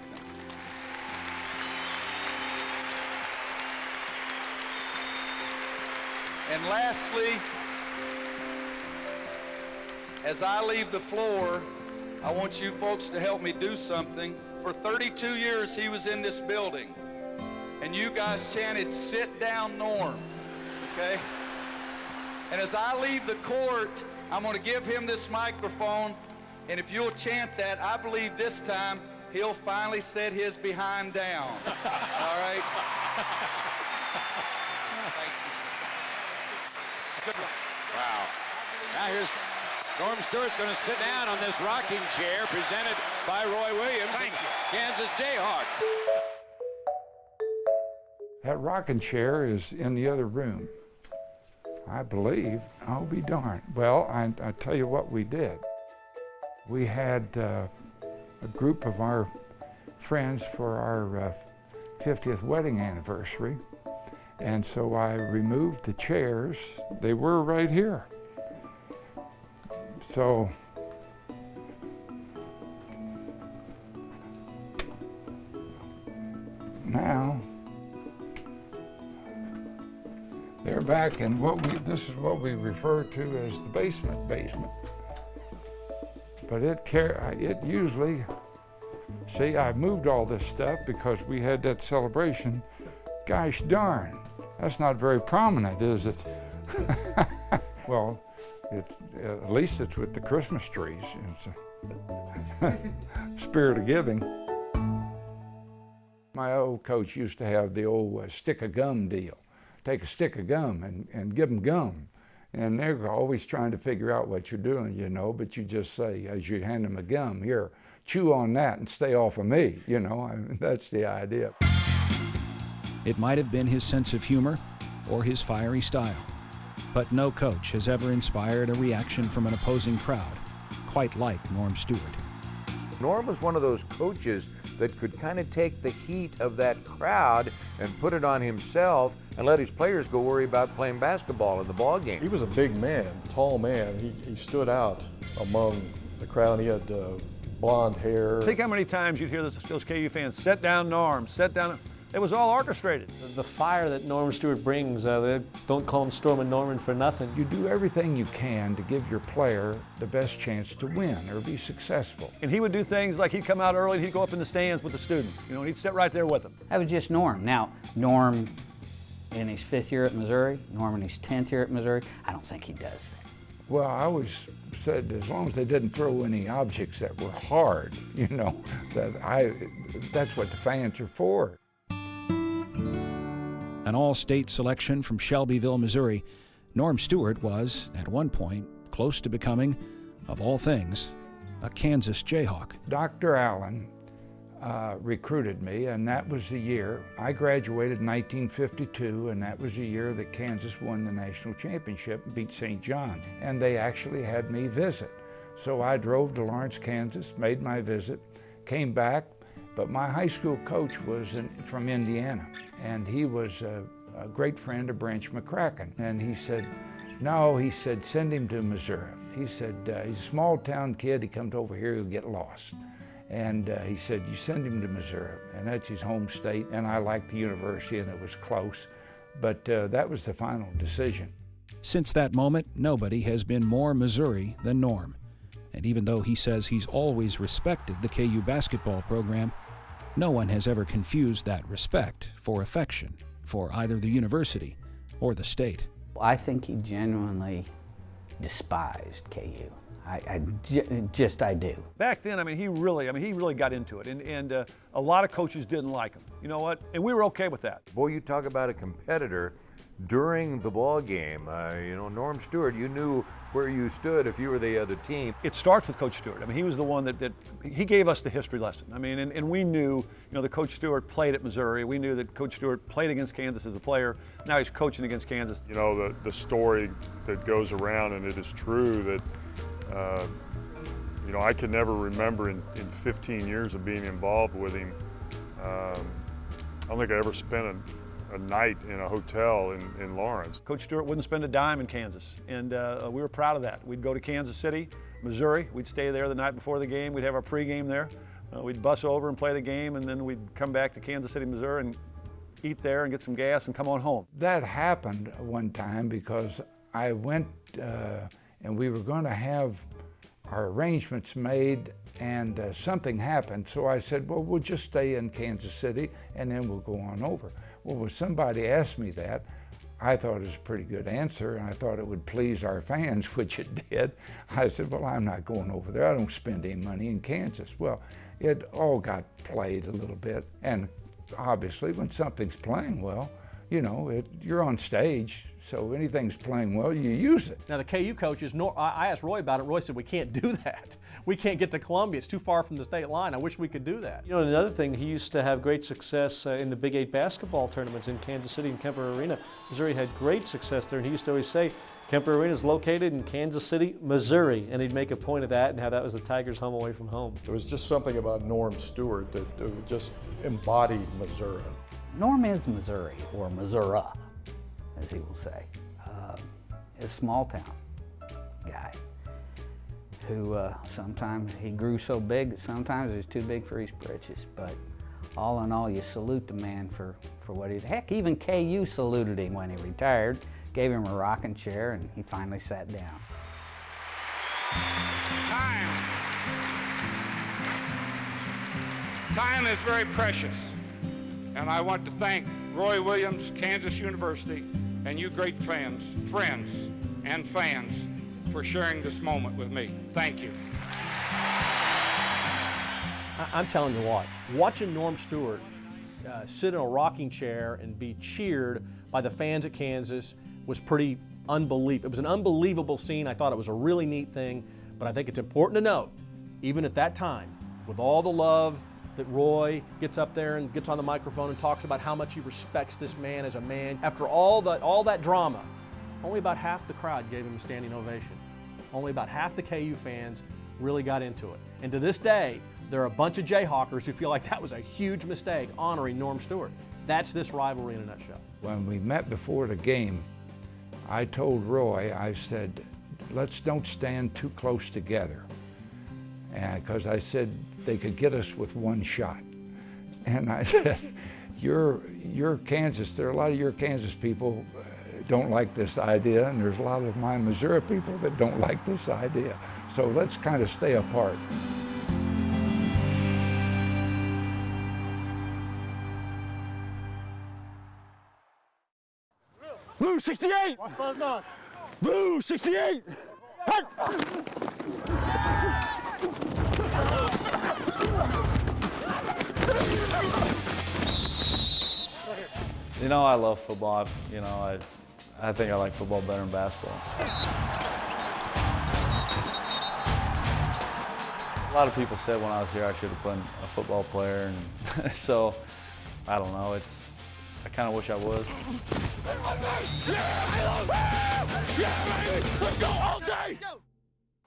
And lastly, as I leave the floor, I want you folks to help me do something. For 32 years he was in this building, and you guys chanted, "Sit down, Norm." Okay? And as I leave the court, I'm going to give him this microphone, and if you'll chant that, I believe this time he'll finally set his behind down. All right? Wow. Now here's Norm Stewart's going to sit down on this rocking chair presented by Roy Williams, Kansas Jayhawks. That rocking chair is in the other room, I believe. I'll be darned. Well, I tell you what we did. We had a group of our friends for our 50th wedding anniversary, and so I removed the chairs. They were right here. So now they're back in this is what we refer to as the basement. But it usually, see, I moved all this stuff because we had that celebration. Gosh darn, that's not very prominent, is it? Well, at least it's with the Christmas trees. It's a spirit of giving. My old coach used to have the old stick of gum deal. Take a stick of gum and give them gum. And they're always trying to figure out what you're doing, you know, but you just say, as you hand them a gum, here, chew on that and stay off of me, you know. That's the idea. It might have been his sense of humor or his fiery style, but no coach has ever inspired a reaction from an opposing crowd quite like Norm Stewart. Norm was one of those coaches that could kind of take the heat of that crowd and put it on himself and let his players go worry about playing basketball in the ball game. He was a big man, tall man. He stood out among the crowd. He had blonde hair. Think how many times you'd hear those KU fans, "Sit down, Norm, sit down." It was all orchestrated. The fire that Norm Stewart brings, they don't call him Stormin' Norman for nothing. You do everything you can to give your player the best chance to win or be successful. And he would do things like he'd come out early and he'd go up in the stands with the students, you know, and he'd sit right there with them. That was just Norm. Now, Norm in his 5th year at Missouri, Norm in his 10th year at Missouri, I don't think he does that. Well, I always said as long as they didn't throw any objects that were hard, you know, that's what the fans are for. An all-state selection from Shelbyville, Missouri, Norm Stewart was, at one point, close to becoming, of all things, a Kansas Jayhawk. Dr. Allen recruited me, and that was the year. I graduated in 1952, and that was the year that Kansas won the national championship and beat St. John's. And they actually had me visit. So I drove to Lawrence, Kansas, made my visit, came back, but my high school coach was from Indiana, and he was a great friend of Branch McCracken. And he said, no, he said, send him to Missouri. He said, he's a small town kid, he comes over here, he'll get lost. And he said, you send him to Missouri, and that's his home state, and I liked the university and it was close, but that was the final decision. Since that moment, nobody has been more Missouri than Norm. And even though he says he's always respected the KU basketball program, no one has ever confused that respect for affection for either the university or the state. I think he genuinely despised KU. I do. Back then, I mean, he really got into it, and a lot of coaches didn't like him. You know what? And we were okay with that. Boy, you talk about a competitor during the ball game. You know, Norm Stewart, you knew where you stood if you were the other team. It starts with Coach Stewart. I mean, he was the one that he gave us the history lesson. I mean, and we knew, you know, that Coach Stewart played at Missouri. We knew that Coach Stewart played against Kansas as a player. Now he's coaching against Kansas. You know, the story that goes around, and it is true that, you know, I can never remember in 15 years of being involved with him, I don't think I ever spent a night in a hotel in Lawrence. Coach Stewart wouldn't spend a dime in Kansas, and we were proud of that. We'd go to Kansas City, Missouri. We'd stay there the night before the game. We'd have our pregame there. We'd bus over and play the game, and then we'd come back to Kansas City, Missouri, and eat there and get some gas and come on home. That happened one time because I went and we were going to have our arrangements made, and something happened. So I said, well, we'll just stay in Kansas City and then we'll go on over. Well, when somebody asked me that, I thought it was a pretty good answer, and I thought it would please our fans, which it did. I said, well, I'm not going over there. I don't spend any money in Kansas. Well, it all got played a little bit, and obviously when something's playing well, you know, you're on stage, so anything's playing well, you use it. Now the KU coaches, I asked Roy about it. Roy said, we can't do that. We can't get to Columbia. It's too far from the state line. I wish we could do that. You know, another thing, he used to have great success in the Big 8 basketball tournaments in Kansas City and Kemper Arena. Missouri had great success there, and he used to always say, Kemper Arena is located in Kansas City, Missouri, and he'd make a point of that and how that was the Tigers' home away from home. There was just something about Norm Stewart that just embodied Missouri. Norm is Missouri, or Missouri, as he will say. A small town guy who sometimes he grew so big that sometimes he was too big for his britches. But all in all, you salute the man for what he did. Heck, even KU saluted him when he retired, gave him a rocking chair, and he finally sat down. Time is very precious, and I want to thank Roy Williams, Kansas University, and you great friends and fans for sharing this moment with me. Thank you. I'm telling you what, watching Norm Stewart sit in a rocking chair and be cheered by the fans at Kansas was pretty unbelievable. It was an unbelievable scene. I thought it was a really neat thing, but I think it's important to note, even at that time, with all the love that Roy gets up there and gets on the microphone and talks about how much he respects this man as a man. After all that drama, only about half the crowd gave him a standing ovation. Only about half the KU fans really got into it. And to this day, there are a bunch of Jayhawkers who feel like that was a huge mistake honoring Norm Stewart. That's this rivalry in a nutshell. When we met before the game, I told Roy, I said, let's don't stand too close together. Because I said they could get us with one shot. And I said, you're Kansas, there are a lot of your Kansas people don't like this idea, and there's a lot of my Missouri people that don't like this idea. So let's kind of stay apart. Blue 68! Blue 68! You know, I love football. You know, I think I like football better than basketball. A lot of people said when I was here I should have been a football player, and so I don't know. I kind of wish I was. Let's go all day!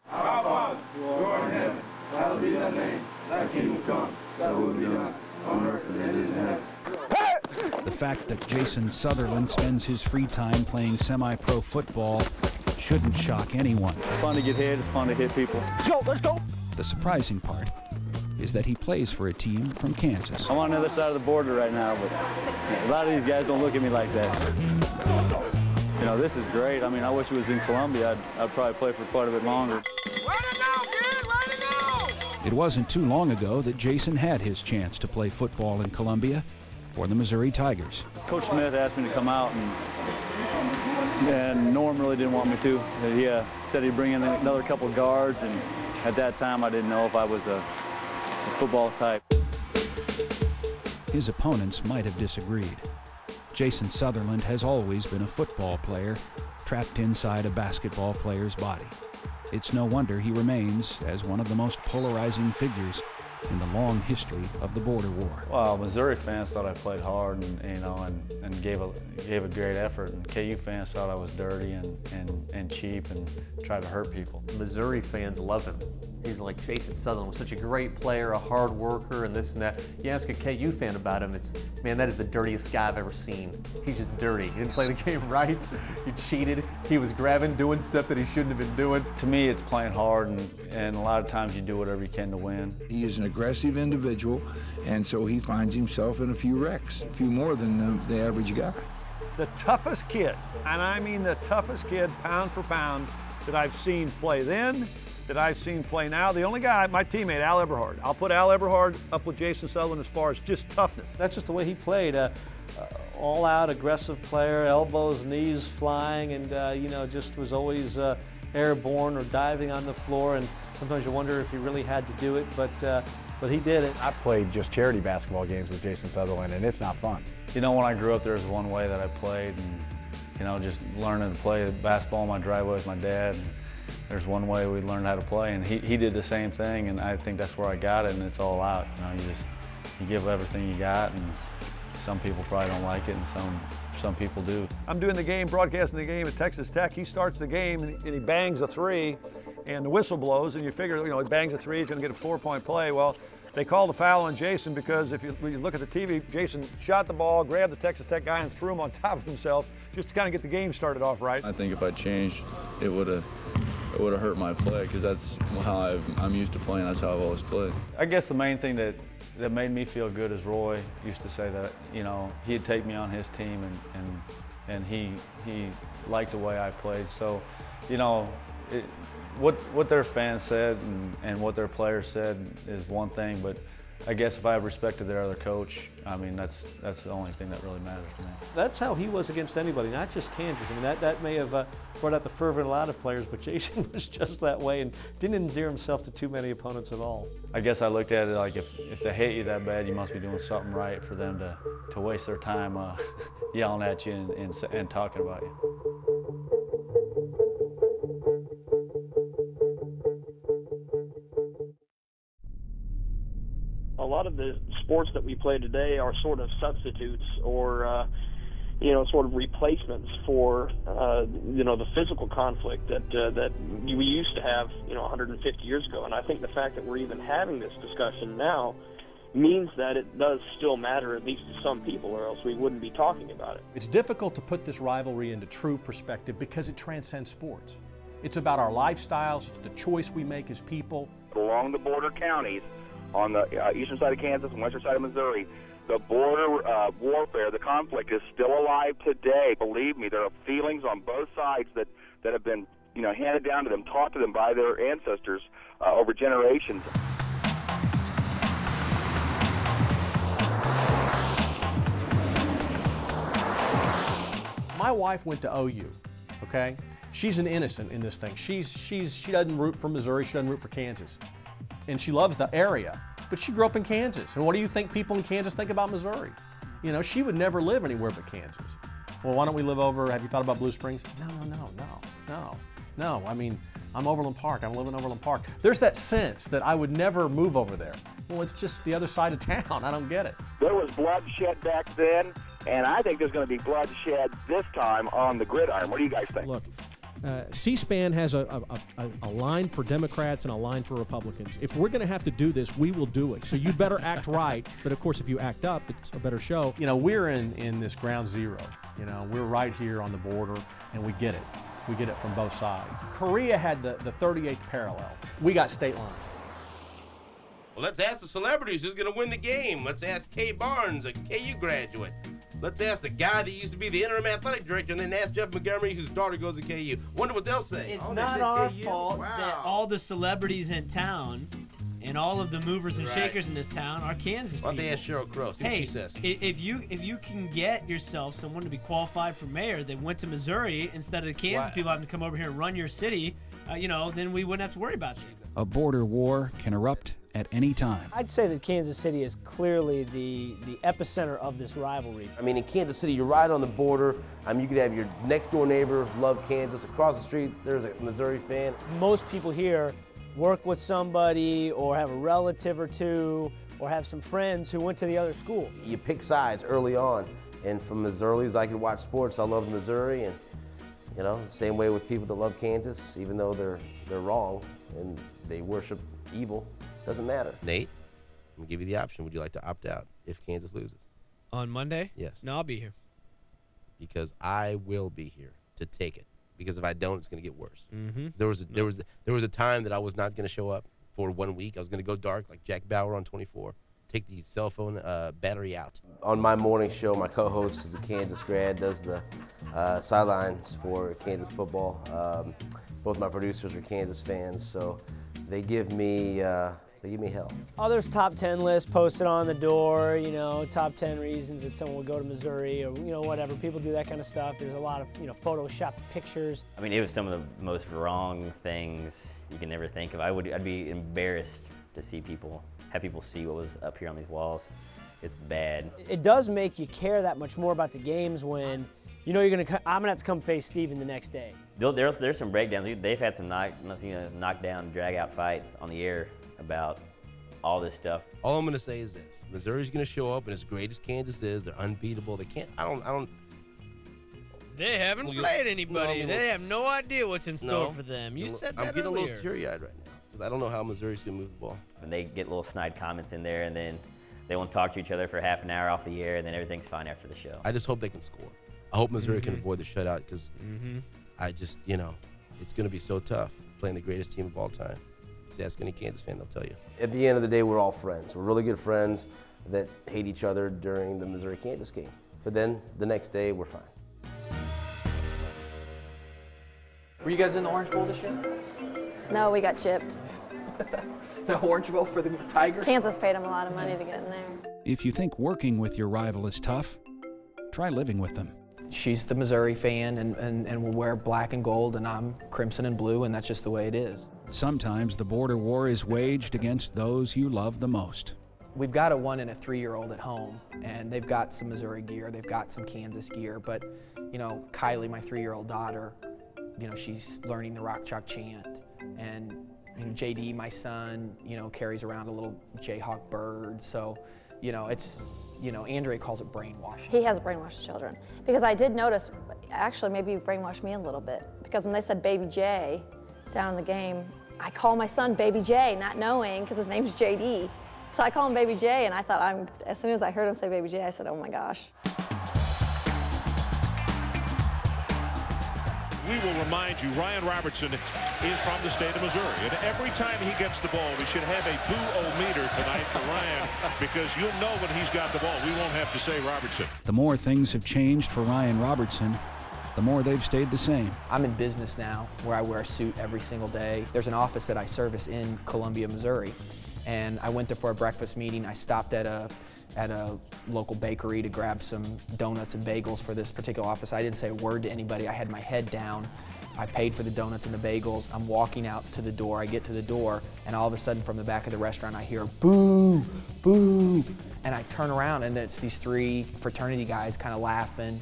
Our Father, who art in heaven, hallowed be thy name. Thy kingdom come, thy will be done, on earth as it is in heaven. The fact that Jason Sutherland spends his free time playing semi-pro football shouldn't shock anyone. It's fun to get hit, it's fun to hit people. Let's go! The surprising part is that he plays for a team from Kansas. I'm on the other side of the border right now, but a lot of these guys don't look at me like that. You know, this is great. I mean, I wish it was in Columbia. I'd probably play for quite a bit longer. It wasn't too long ago that Jason had his chance to play football in Columbia for the Missouri Tigers. Coach Smith asked me to come out, and Norm really didn't want me to. He said he'd bring in another couple of guards, and at that time I didn't know if I was a football type. His opponents might have disagreed. Jason Sutherland has always been a football player, trapped inside a basketball player's body. It's no wonder he remains as one of the most polarizing figures in the long history of the border war. Well, Missouri fans thought I played hard and gave a great effort, and KU fans thought I was dirty and cheap and tried to hurt people. Missouri fans love him. He's like, Jason Sutherland was such a great player, a hard worker, and this and that. You ask a KU fan about him, it's, man, that is the dirtiest guy I've ever seen. He's just dirty. He didn't play the game right. He cheated. He was grabbing, doing stuff that he shouldn't have been doing. To me, it's playing hard, and a lot of times you do whatever you can to win. He is an aggressive individual, and so he finds himself in a few wrecks, a few more than the average guy. The toughest kid, and I mean the toughest kid pound for pound that I've seen play then, that I've seen play now. The only guy, my teammate, Al Eberhard. I'll put Al Eberhard up with Jason Sutherland as far as just toughness. That's just the way he played. All-out aggressive player, elbows, knees flying, and you know, just was always airborne or diving on the floor. And sometimes you wonder if he really had to do it, but he did it. I played just charity basketball games with Jason Sutherland, and it's not fun. You know, when I grew up, there was one way that I played, and you know, just learning to play basketball in my driveway with my dad. And there's one way we learned how to play, and he did the same thing, and I think that's where I got it, and it's all out. You know, you give everything you got, and some people probably don't like it, and some people do. I'm doing the game, broadcasting the game at Texas Tech. He starts the game, and he bangs a three, and the whistle blows, and you figure, you know, he bangs a three, he's going to get a 4-point play. Well, they called a foul on Jason because if you look at the TV, Jason shot the ball, grabbed the Texas Tech guy, and threw him on top of himself just to kind of get the game started off right. I think if I changed, it would have hurt my play, because that's how I'm used to playing. That's how I've always played. I guess the main thing that made me feel good is Roy used to say that, you know, he'd take me on his team, and he liked the way I played. So, you know, what their fans said and what their players said is one thing, but I guess if I respected their other coach, I mean, that's the only thing that really matters to me. That's how he was against anybody, not just Kansas. I mean, that may have brought out the fervor in a lot of players, but Jason was just that way and didn't endear himself to too many opponents at all. I guess I looked at it like if they hate you that bad, you must be doing something right for them to waste their time yelling at you and talking about you. A lot of the sports that we play today are sort of substitutes or, you know, sort of replacements for, you know, the physical conflict that we used to have, you know, 150 years ago. And I think the fact that we're even having this discussion now means that it does still matter, at least to some people, or else we wouldn't be talking about it. It's difficult to put this rivalry into true perspective because it transcends sports. It's about our lifestyles, it's the choice we make as people. Along the border counties, on the eastern side of Kansas and western side of Missouri, the border warfare, the conflict is still alive today. Believe me, there are feelings on both sides that have been, you know, handed down to them, taught to them by their ancestors over generations. My wife went to OU, okay? She's an innocent in this thing. She doesn't root for Missouri, she doesn't root for Kansas. And she loves the area, but she grew up in Kansas. And what do you think people in Kansas think about Missouri? You know, she would never live anywhere but Kansas. Well, why don't we live over, have you thought about Blue Springs? No. I mean, I'm Overland Park, I'm living in Overland Park. There's that sense that I would never move over there. Well, it's just the other side of town, I don't get it. There was bloodshed back then, and I think there's going to be bloodshed this time on the gridiron. What do you guys think? Look, C-SPAN has a line for Democrats and a line for Republicans. If we're going to have to do this, we will do it. So you better act right. But of course, if you act up, it's a better show. You know, we're in this ground zero. You know, we're right here on the border, and we get it. We get it from both sides. Korea had the 38th parallel. We got state line. Well, let's ask the celebrities who's going to win the game. Let's ask Kay Barnes, a KU graduate. Let's ask the guy that used to be the interim athletic director, and then ask Jeff Montgomery, whose daughter goes to KU. Wonder what they'll say. It's they not said our KU? fault Wow. that all the celebrities in town and all of the movers and shakers in this town are Kansas people. Why don't they ask Sheryl Crow, see what she says. If you can get yourself someone to be qualified for mayor that went to Missouri instead of the Kansas people having to come over here and run your city, then we wouldn't have to worry about you. A border war can erupt at any time. I'd say that Kansas City is clearly the epicenter of this rivalry. I mean, in Kansas City, you're right on the border. You could have your next door neighbor love Kansas. Across the street, there's a Missouri fan. Most people here work with somebody or have a relative or two or have some friends who went to the other school. You pick sides early on. And from as early as I could watch sports, I loved Missouri. And, the same way with people that love Kansas, even though they're wrong and they worship evil, doesn't matter. Nate, I'm gonna give you the option. Would you like to opt out if Kansas loses? On Monday? Yes. No, I'll be here. Because I will be here to take it. Because if I don't, it's gonna get worse. Mm-hmm. There was a time that I was not gonna show up for 1 week. I was gonna go dark like Jack Bauer on 24. Take the cell phone battery out. On my morning show, my co-host is a Kansas grad, does the sidelines for Kansas football. Both my producers are Kansas fans, so they give me hell. Oh, there's top 10 lists posted on the door, top 10 reasons that someone would go to Missouri or, whatever. People do that kind of stuff. There's a lot of, photoshopped pictures. I mean, it was some of the most wrong things you can never think of. I'd be embarrassed to have people see what was up here on these walls. It's bad. It does make you care that much more about the games when, I'm gonna have to come face Steven the next day. There's some breakdowns. They've had some knockdown, drag-out fights on the air about all this stuff. All I'm gonna say is this: Missouri's gonna show up, and as great as Kansas is, they're unbeatable. They can't. I don't. They haven't played anybody. They have no idea what's in store for them. You said that I'm getting earlier. a little teary-eyed right now because I don't know how Missouri's gonna move the ball. And they get little snide comments in there, and then they won't talk to each other for half an hour off the air, and then everything's fine after the show. I just hope they can score. I hope Missouri can avoid the shutout because I just, it's going to be so tough playing the greatest team of all time. Just ask any Kansas fan, they'll tell you. At the end of the day, we're all friends. We're really good friends that hate each other during the Missouri-Kansas game. But then the next day, we're fine. Were you guys in the Orange Bowl this year? No, we got gypped. The Orange Bowl for the Tigers? Kansas paid them a lot of money to get in there. If you think working with your rival is tough, try living with them. She's the Missouri fan and will wear black and gold, and I'm crimson and blue, and that's just the way it is. Sometimes the border war is waged against those you love the most. We've got a 1 and a 3-year-old at home, and they've got some Missouri gear, they've got some Kansas gear, but, Kylie, my 3-year-old daughter, she's learning the Rock Chalk chant, and JD, my son, carries around a little Jayhawk bird, so, it's, Andre calls it brainwashing. He has brainwashed children. Because I did notice, actually, maybe you brainwashed me a little bit. Because when they said Baby J down in the game, I call my son Baby J, not knowing, because his name's JD. So I call him Baby J, and I thought, as soon as I heard him say Baby J, I said, oh my gosh. We will remind you, Ryan Robertson is from the state of Missouri. And every time he gets the ball, we should have a boo-o-meter tonight for Ryan because you'll know when he's got the ball. We won't have to say Robertson. The more things have changed for Ryan Robertson, the more they've stayed the same. I'm in business now where I wear a suit every single day. There's an office that I service in Columbia, Missouri. And I went there for a breakfast meeting. I stopped at a local bakery to grab some donuts and bagels for this particular office. I didn't say a word to anybody. I had my head down, I paid for the donuts and the bagels. I'm walking out to the door. I get to the door, and all of a sudden from the back of the restaurant, I hear boo, boo. And I turn around, and it's these 3 fraternity guys kind of laughing.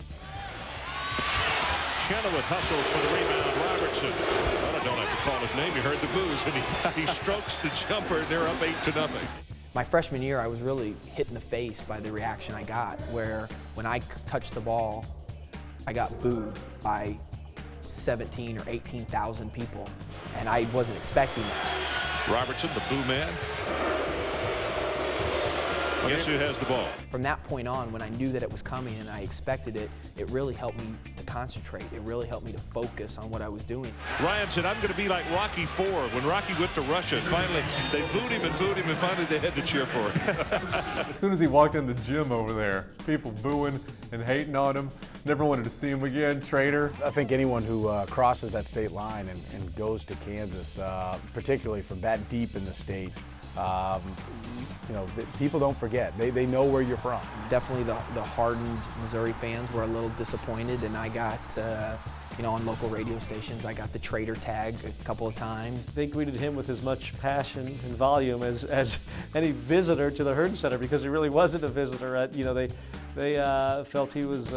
Chenoweth hustles for the rebound. Robertson. Well, I don't have to call his name. You heard the boos, and he strokes the jumper. They're up 8-0. My freshman year, I was really hit in the face by the reaction I got, where when I touched the ball, I got booed by 17 or 18,000 people, and I wasn't expecting that. Robertson, the boo man. Guess who has the ball? From that point on, when I knew that it was coming and I expected it, it really helped me to concentrate. It really helped me to focus on what I was doing. Ryan said, I'm going to be like Rocky IV. When Rocky went to Russia, and finally they booed him, and finally they had to cheer for him. As soon as he walked in the gym over there, people booing and hating on him. Never wanted to see him again, traitor. I think anyone who crosses that state line and goes to Kansas, particularly from that deep in the state, you know, people don't forget. They know where you're from. Definitely the hardened Missouri fans were a little disappointed, and I got, you know, on local radio stations, I got the traitor tag a couple of times. They greeted him with as much passion and volume as any visitor to the Hearn Center, because he really wasn't a visitor. You know, they felt he was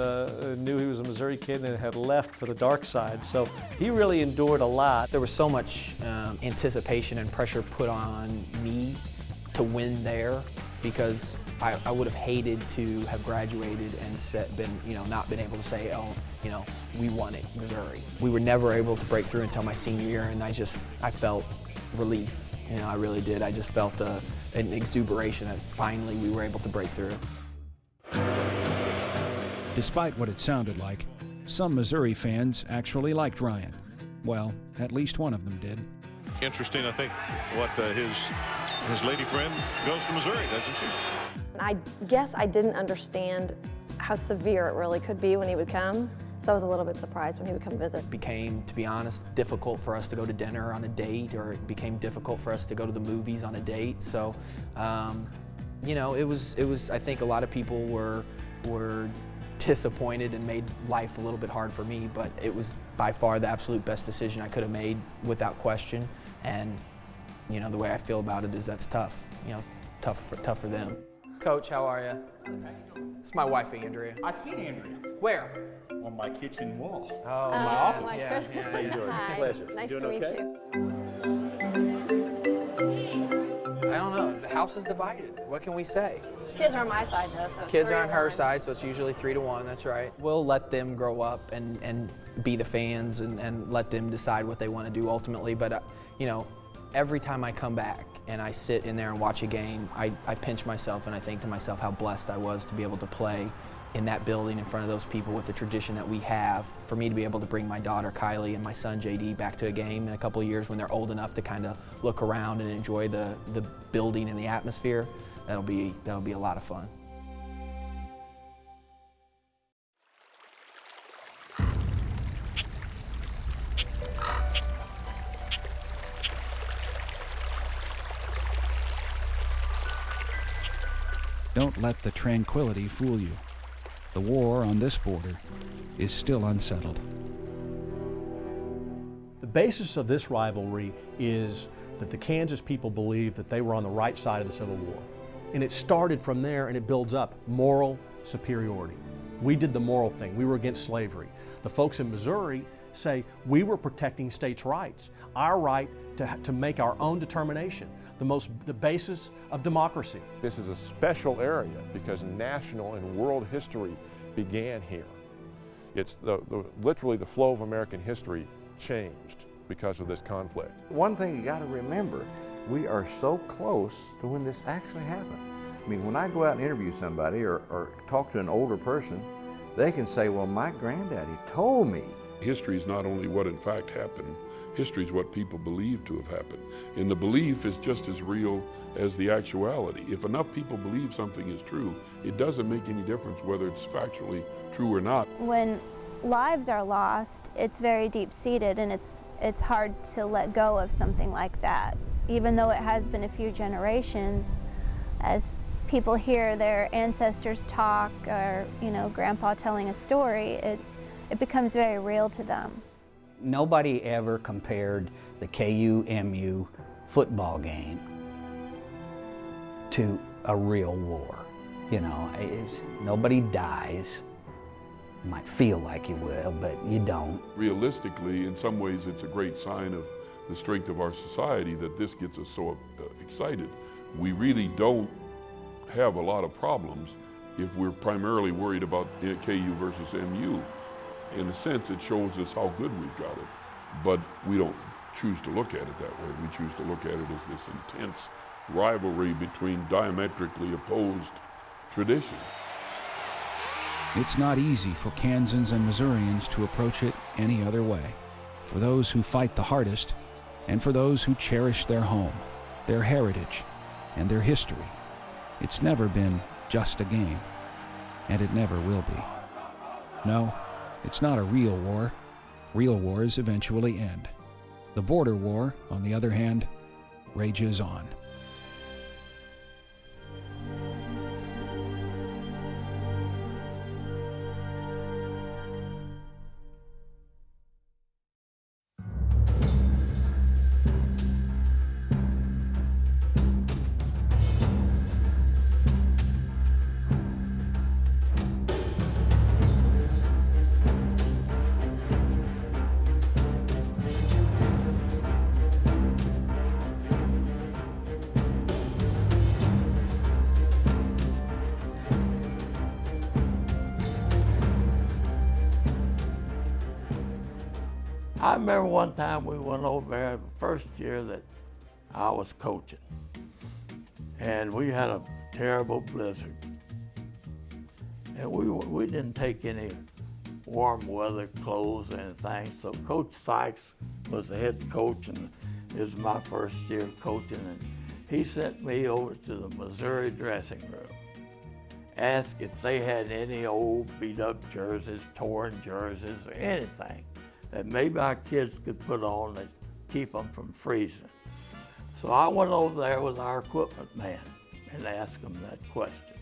knew he was a Missouri kid and had left for the dark side. So he really endured a lot. There was so much anticipation and pressure put on me to win there, because I would have hated to have graduated and not been able to say, oh, you know, we won it, Missouri. We were never able to break through until my senior year, and I felt relief. You know, I really did. I just felt an exuberation that finally we were able to break through. Despite what it sounded like, some Missouri fans actually liked Ryan. Well, at least one of them did. Interesting, I think, what his lady friend goes to Missouri, doesn't she? I guess I didn't understand how severe it really could be when he would come, so I was a little bit surprised when he would come visit. It became, to be honest, difficult for us to go to dinner on a date, or it became difficult for us to go to the movies on a date. So, you know, it was. I think a lot of people were disappointed and made life a little bit hard for me, but it was by far the absolute best decision I could have made, without question. And, you know, the way I feel about it is that's tough. You know, tough for them. Coach, how are you? It's my wife, Andrea. I've seen Andrea. Where? On my kitchen wall. Oh, in my office. Yeah. How you doing? Hi. Pleasure. Nice doing to meet okay? you. I don't know. The house is divided. What can we say? Kids are on my side, though, so it's Kids are on her 3-1. side, so it's usually 3-1. That's right. We'll let them grow up and be the fans and let them decide what they want to do ultimately. But, you know, every time I come back and I sit in there and watch a game, I pinch myself and I think to myself how blessed I was to be able to play in that building in front of those people with the tradition that we have. For me to be able to bring my daughter Kylie and my son JD back to a game in a couple of years when they're old enough to kind of look around and enjoy the building and the atmosphere, that'll be a lot of fun. Don't let the tranquility fool you. The war on this border is still unsettled. The basis of this rivalry is that the Kansas people believe that they were on the right side of the Civil War. And it started from there, and it builds up. Moral superiority. We did the moral thing. We were against slavery. The folks in Missouri say we were protecting states' rights, our right to make our own determination, the basis of democracy. This is a special area because national and world history began here. It's literally the flow of American history changed because of this conflict. One thing you got to remember, we are so close to when this actually happened. I mean, when I go out and interview somebody or talk to an older person, they can say, well, my granddaddy told me. History is not only what in fact happened, history is what people believe to have happened. And the belief is just as real as the actuality. If enough people believe something is true, it doesn't make any difference whether it's factually true or not. When lives are lost, it's very deep-seated, and it's hard to let go of something like that. Even though it has been a few generations, as people hear their ancestors talk, or, you know, Grandpa telling a story, it becomes very real to them. nobody ever compared the KU-MU football game to a real war. You know, nobody dies. You might feel like you will, but you don't. Realistically, in some ways, it's a great sign of the strength of our society that this gets us so excited. We really don't have a lot of problems if we're primarily worried about KU versus MU. In a sense, it shows us how good we've got it, but we don't choose to look at it that way. We choose to look at it as this intense rivalry between diametrically opposed traditions. It's not easy for Kansans and Missourians to approach it any other way. For those who fight the hardest, and for those who cherish their home, their heritage, and their history, it's never been just a game, and it never will be. No, it's not a real war. Real wars eventually end. The border war, on the other hand, rages on. I remember one time we went over there the first year that I was coaching, and we had a terrible blizzard. And we didn't take any warm weather clothes or anything, so Coach Sykes was the head coach, and it was my first year coaching, and he sent me over to the Missouri dressing room, asked if they had any old beat up jerseys, torn jerseys, or anything that maybe our kids could put on to keep them from freezing. So I went over there with our equipment man and asked them that question.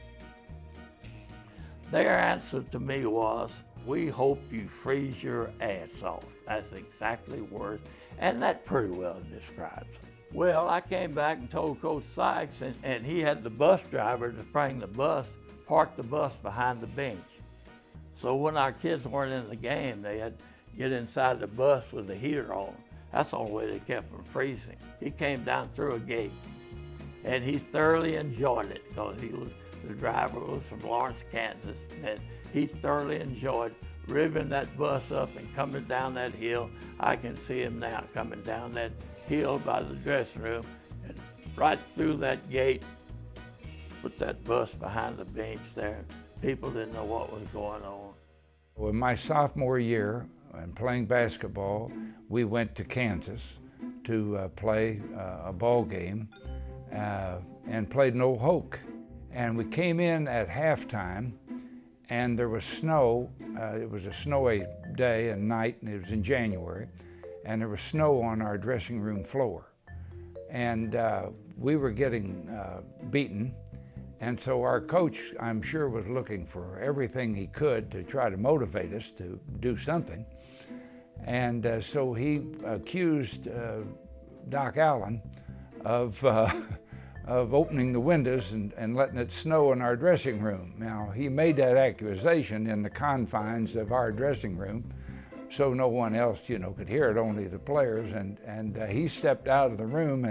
Their answer to me was, "We hope you freeze your ass off." That's exactly words, and that pretty well describes it. Well, I came back and told Coach Sykes, and he had the bus driver to bring the bus, park the bus behind the bench. So when our kids weren't in the game, they had get inside the bus with the heater on. That's the only way they kept from freezing. He came down through a gate, and he thoroughly enjoyed it because the driver was from Lawrence, Kansas, and he thoroughly enjoyed revving that bus up and coming down that hill. I can see him now coming down that hill by the dressing room and right through that gate, put that bus behind the bench there. People didn't know what was going on. In my sophomore year, and playing basketball, we went to Kansas to play a ball game and played No Hoke. And we came in at halftime, and there was snow. It was a snowy day and night, and it was in January, and there was snow on our dressing room floor. And we were getting beaten. And so our coach, I'm sure, was looking for everything he could to try to motivate us to do something. And so he accused Doc Allen of opening the windows and letting it snow in our dressing room. Now, he made that accusation in the confines of our dressing room, so no one else, could hear it, only the players. And he stepped out of the room,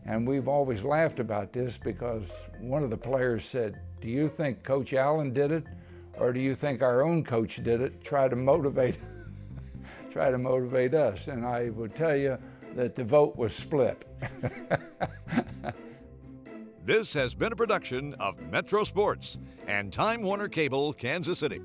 and we've always laughed about this because one of the players said, "Do you think Coach Allen did it, or do you think our own coach did it? Try to motivate us." And I would tell you that the vote was split. This has been a production of Metro Sports and Time Warner Cable, Kansas City.